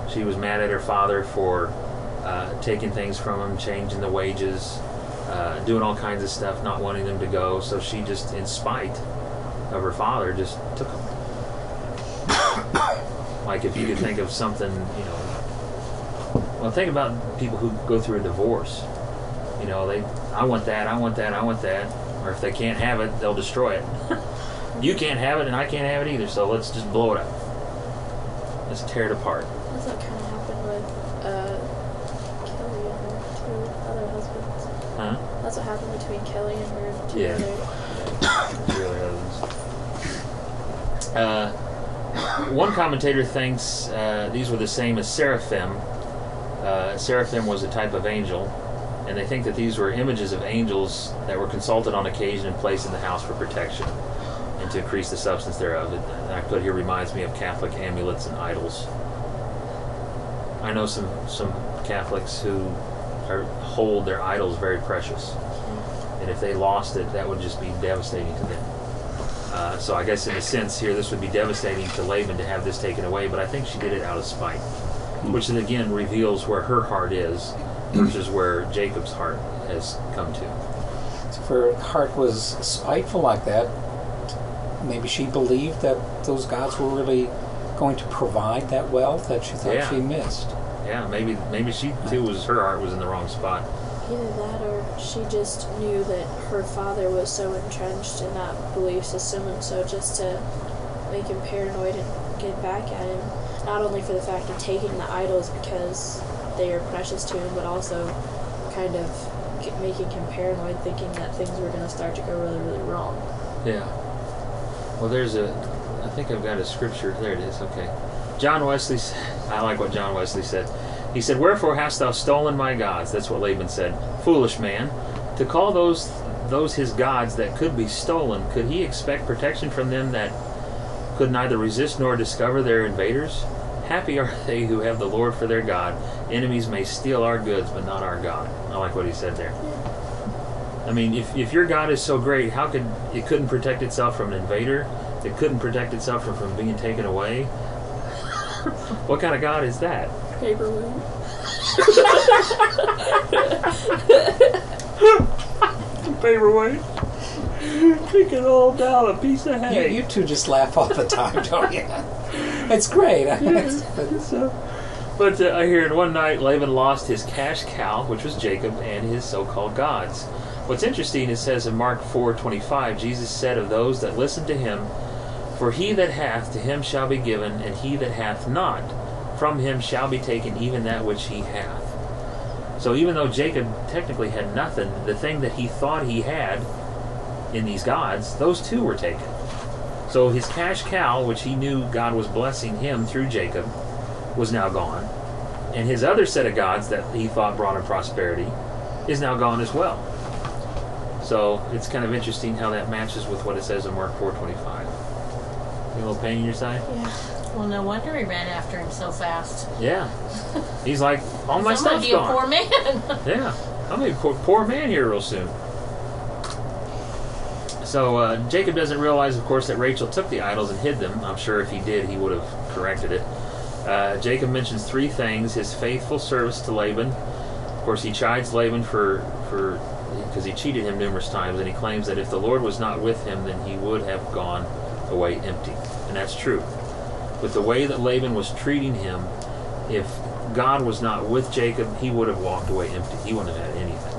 She was mad at her father for taking things from him, changing the wages, doing all kinds of stuff, not wanting them to go. So she just, in spite of her father, just took them. Like if you could think of something, well, think about people who go through a divorce. I want that, I want that, I want that. Or if they can't have it, they'll destroy it. You can't have it and I can't have it either, so let's just blow it up. Let's tear it apart. That's what kind of happened with Kelly and her two other husbands. Huh? That's what happened between Kelly and her two Yeah. other. One commentator thinks these were the same as seraphim. Seraphim was a type of angel, and they think that these were images of angels that were consulted on occasion and placed in the house for protection and to increase the substance thereof. And I put here reminds me of Catholic amulets and idols. I know some Catholics who hold their idols very precious, and if they lost it, that would just be devastating to them. So I guess in a sense here, this would be devastating to Laban to have this taken away, but I think she did it out of spite, which again reveals where her heart is versus where Jacob's heart has come to. So if her heart was spiteful like that, maybe she believed that those gods were really going to provide that wealth that she thought she missed. Yeah, maybe she too her heart was in the wrong spot. Either that or she just knew that her father was so entrenched in that belief system, and so just to make him paranoid and get back at him, not only for the fact of taking the idols because they are precious to him, but also kind of making him paranoid, thinking that things were going to start to go really, really wrong. Yeah. Well, I think I've got a scripture. There it is. Okay. John Wesley, I like what John Wesley said. He said, "Wherefore hast thou stolen my gods?" That's what Laban said. "Foolish man, to call those his gods that could be stolen, could he expect protection from them that could neither resist nor discover their invaders? Happy are they who have the Lord for their God. Enemies may steal our goods, but not our God." I like what he said there. I mean, if your God is so great, how could it couldn't protect itself from an invader? It couldn't protect itself from being taken away? What kind of God is that? Paperweight. Paperweight. Pick it all down, a piece of hay. You two just laugh all the time, don't you? It's great. But I hear in one night Laban lost his cash cow, which was Jacob, and his so-called gods. What's interesting, it says in Mark 4:25, Jesus said of those that listen to him, "For he that hath, to him shall be given, and he that hath not, from him shall be taken even that which he hath." So even though Jacob technically had nothing, the thing that he thought he had in these gods, those too were taken. So his cash cow, which he knew God was blessing him through Jacob, was now gone. And his other set of gods that he thought brought him prosperity is now gone as well. So it's kind of interesting how that matches with what it says in Mark 4:25. You a little pain in your side? Yeah. Well, no wonder he ran after him so fast. Yeah. He's like, all my I'm stuff's gonna be a gone. poor man. Yeah. I'm going to be a poor man here real soon. So Jacob doesn't realize, of course, that Rachel took the idols and hid them. I'm sure if he did, he would have corrected it. Jacob mentions three things: his faithful service to Laban. Of course, he chides Laban because he cheated him numerous times, and he claims that if the Lord was not with him, then he would have gone away empty. And that's true. With the way that Laban was treating him, if God was not with Jacob, he would have walked away empty. He wouldn't have had anything.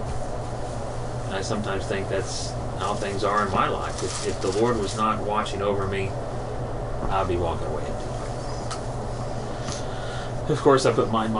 And I sometimes think that's how things are in my life. If the Lord was not watching over me, I'd be walking away empty. Of course, I put mine.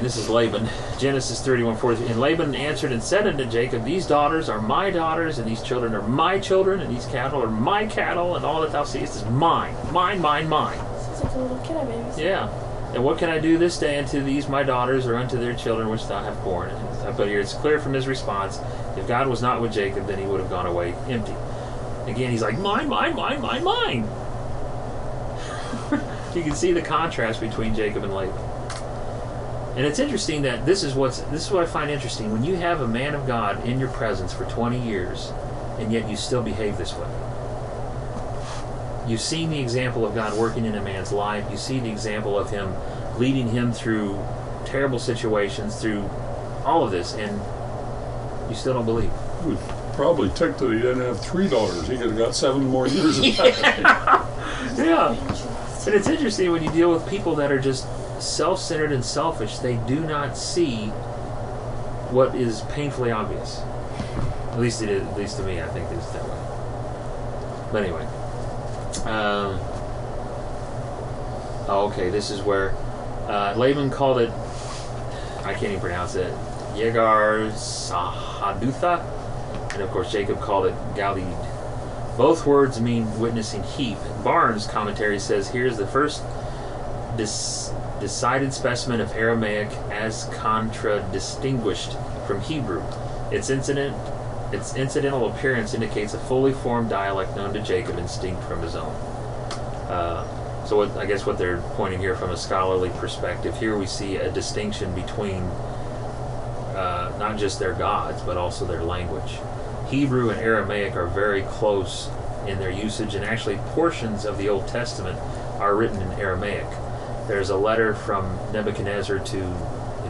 This is Laban. Genesis 31:43. And Laban answered and said unto Jacob, "These daughters are my daughters, and these children are my children, and these cattle are my cattle, and all that thou seest is mine. Mine, mine, mine." Sounds like a little kid I babysat. Yeah. "And what can I do this day unto these my daughters, or unto their children which thou hast born?" And I put here, it's clear from his response, if God was not with Jacob, then he would have gone away empty. Again, he's like, mine, mine, mine, mine, mine. You can see the contrast between Jacob and Laban. And it's interesting that this is what I find interesting. When you have a man of God in your presence for 20 years, and yet you still behave this way. you've seen the example of God working in a man's life. You see the example of him leading him through terrible situations, through all of this, and you still don't believe. We're probably ticked that he didn't have 3 daughters. He could have got 7 more years of that. Yeah. And it's interesting when you deal with people that are just self-centered and selfish, they do not see what is painfully obvious. At least it is. At least to me, I think it's that way. But anyway, okay. This is where Laban called it. I can't even pronounce it. Yegar Sahadutha, and of course Jacob called it Galid. Both words mean witnessing heap. Barnes' commentary says here's the first decided specimen of Aramaic as contradistinguished from Hebrew. Its incidental appearance indicates a fully formed dialect known to Jacob, distinct from his own. So I guess what they're pointing here from a scholarly perspective, here we see a distinction between not just their gods, but also their language. Hebrew and Aramaic are very close in their usage, and actually portions of the Old Testament are written in Aramaic. There's a letter from Nebuchadnezzar to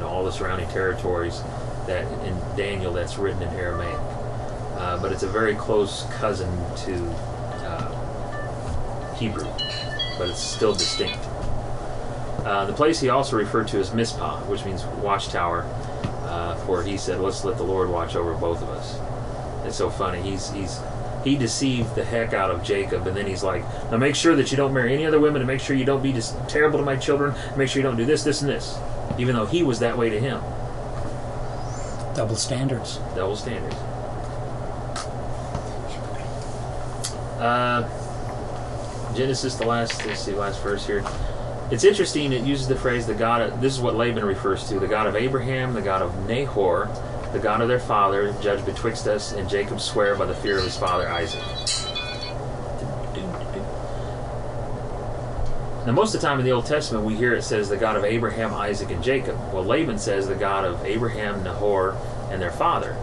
all the surrounding territories that in Daniel that's written in Aramaic. But it's a very close cousin to Hebrew, but it's still distinct. The place he also referred to as Mizpah, which means watchtower, for he said, let's let the Lord watch over both of us. It's so funny. He deceived the heck out of Jacob, and then he's like, now make sure that you don't marry any other women, and make sure you don't be just terrible to my children, make sure you don't do this, this, and this. Even though he was that way to him. Double standards. Double standards. Genesis, the last verse here. It's interesting, it uses the phrase, this is what Laban refers to, the God of Abraham, the God of Nahor, the God of their father, judge betwixt us, and Jacob swear by the fear of his father Isaac. Now, most of the time in the Old Testament, we hear it says the God of Abraham, Isaac, and Jacob. Well, Laban says the God of Abraham, Nahor, and their father.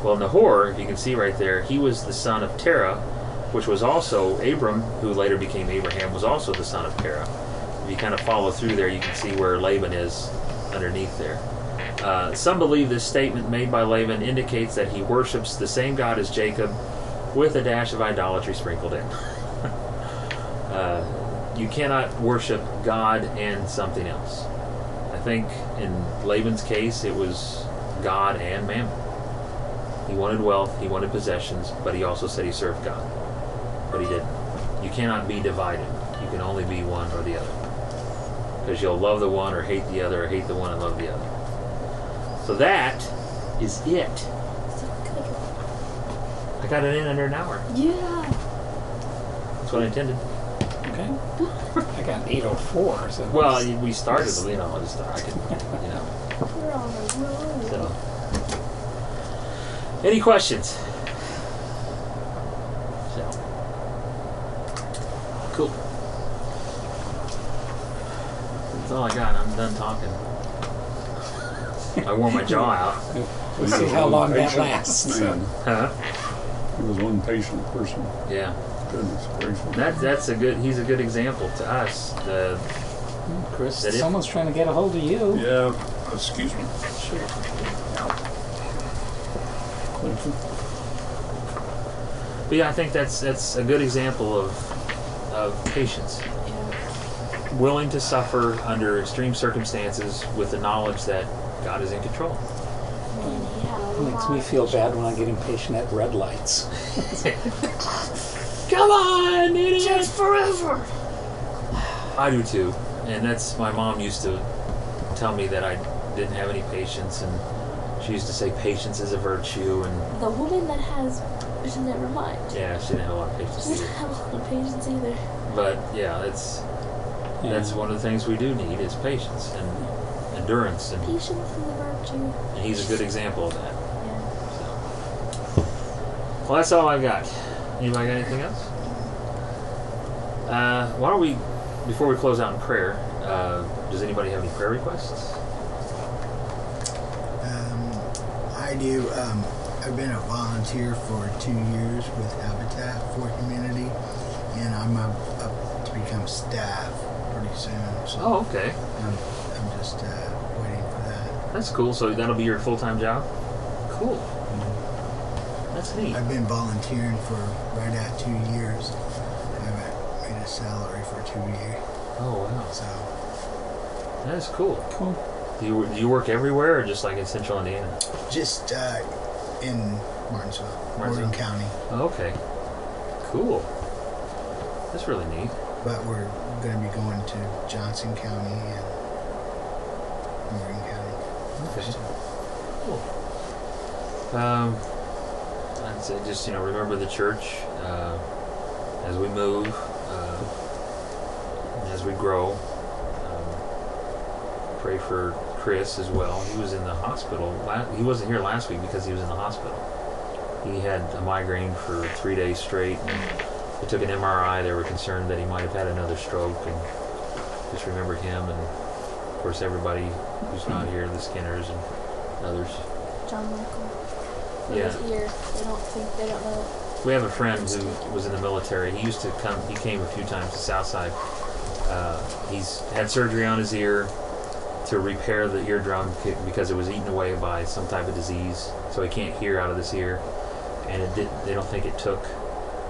Well, Nahor, if you can see right there, he was the son of Terah, which was also Abram, who later became Abraham, was also the son of Terah. If you kind of follow through there, you can see where Laban is underneath there. Some believe this statement made by Laban indicates that he worships the same God as Jacob, with a dash of idolatry sprinkled in. You cannot worship God and something else. I think in Laban's case, it was God and mammon. He wanted wealth, he wanted possessions, but he also said he served God. But he didn't. You cannot be divided. You can only be one or the other. Because you'll love the one or hate the other, or hate the one and love the other. So that is it. I got it in under an hour. Yeah. That's what I intended. Okay. I got 8:04. So Well, we started, just I could, We're on a roll. So. Any questions? So. Cool. That's all I got. I'm done talking. I wore my jaw out. we'll see how long that lasts. Man, Huh? he was one patient person. Yeah. Goodness gracious. He's a good example to us. Chris, That it? someone's trying to get a hold of you. Yeah, excuse me. Sure. Thank you. But yeah, I think that's a good example of patience. Willing to suffer under extreme circumstances with the knowledge that God is in control. It makes me feel bad when I get impatient at red lights. Come on, idiot! Just forever. I do too, and that's my mom used to tell me that I didn't have any patience, and she used to say patience is a virtue, and The woman that has, never mind. yeah, she didn't have a lot of She patience doesn't either. have a lot of patience either. But yeah, that's one of the things we do need is patience and endurance, and Patience is a virtue. he's a good example of that. Yeah. So. Well, that's all I got. Anybody got anything else? Why don't we, before we close out in prayer, does anybody have any prayer requests? I do. I've been a volunteer for 2 years with Habitat for Humanity, and I'm up to become staff pretty soon. So Oh, okay. I'm just waiting for that. That's cool. So that'll be your full-time job? Cool. That's neat. I've been volunteering for right at 2 years. I haven't made a salary for 2 years. Oh, wow. So That's cool. Cool. Do you work everywhere or just like in central Indiana? just in Martinsville, Martinsville. Morgan County. Oh, okay. Cool. That's really neat. But we're going to be going to Johnson County and Morgan County. Okay. So, Cool. I'd say just, remember the church as we move, and as we grow. Pray for Chris as well. He was in the hospital. He wasn't here last week because he was in the hospital. He had a migraine for 3 days straight. And they took an MRI. They were concerned that he might have had another stroke, and just remember him, and of course everybody who's not here, the Skinners and others. John Michael. Yeah. They don't know. We have a friend who was in the military. He used to come. He came a few times to Southside. He's had surgery on his ear to repair the eardrum because it was eaten away by some type of disease, so he can't hear out of this ear. And they don't think it took,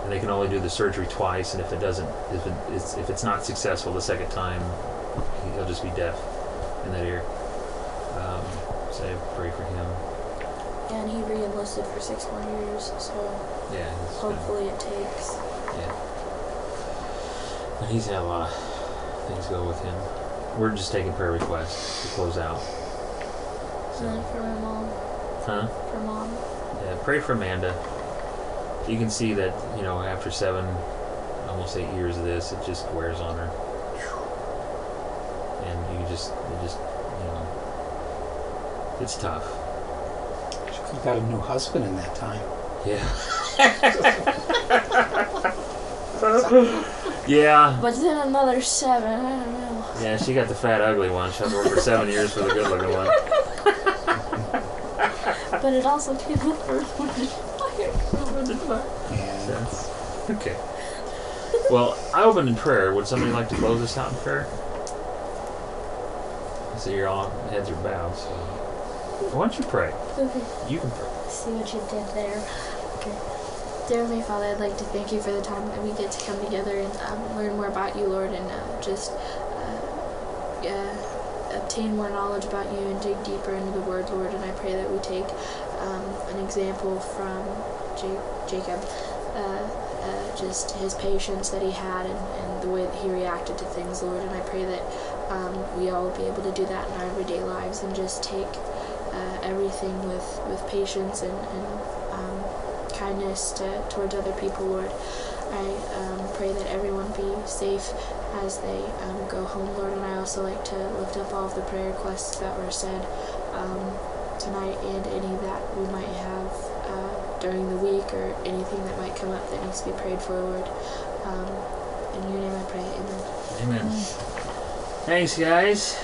and they can only do the surgery twice. And if it's not successful the second time, he'll just be deaf in that ear. So I pray for him. And he re-enlisted for 6 more years, so Yeah. hopefully it takes. Yeah. And he's had a lot of things go with him. We're just taking prayer requests to close out. And then for my mom. Huh? For mom. Yeah, pray for Amanda. You can see that, after 7, almost 8 years of this, it just wears on her. And it's tough. She could have got a new husband in that time. Yeah. Yeah. But then another 7, I don't know. Yeah, she got the fat, ugly one. She had to work for 7 years for the good-looking one. But it also came with Earth, Wind, and Fire. Yeah. Okay. Well, I opened in prayer. Would somebody like to close us out in prayer? I see your all heads are bowed, so why don't you pray? Okay. You can pray. See what you did there. Okay. Dear Heavenly Father, I'd like to thank you for the time that we get to come together and learn more about you, Lord, and just obtain more knowledge about you and dig deeper into the Word, Lord. And I pray that we take an example from Jacob, just his patience that he had and the way that he reacted to things, Lord. And I pray that we all will be able to do that in our everyday lives and just take everything with patience and kindness towards other people, Lord. I pray that everyone be safe as they go home, Lord, and I also like to lift up all of the prayer requests that were said tonight and any that we might have during the week or anything that might come up that needs to be prayed for, Lord. In your name I pray, amen. Amen. Thanks, guys.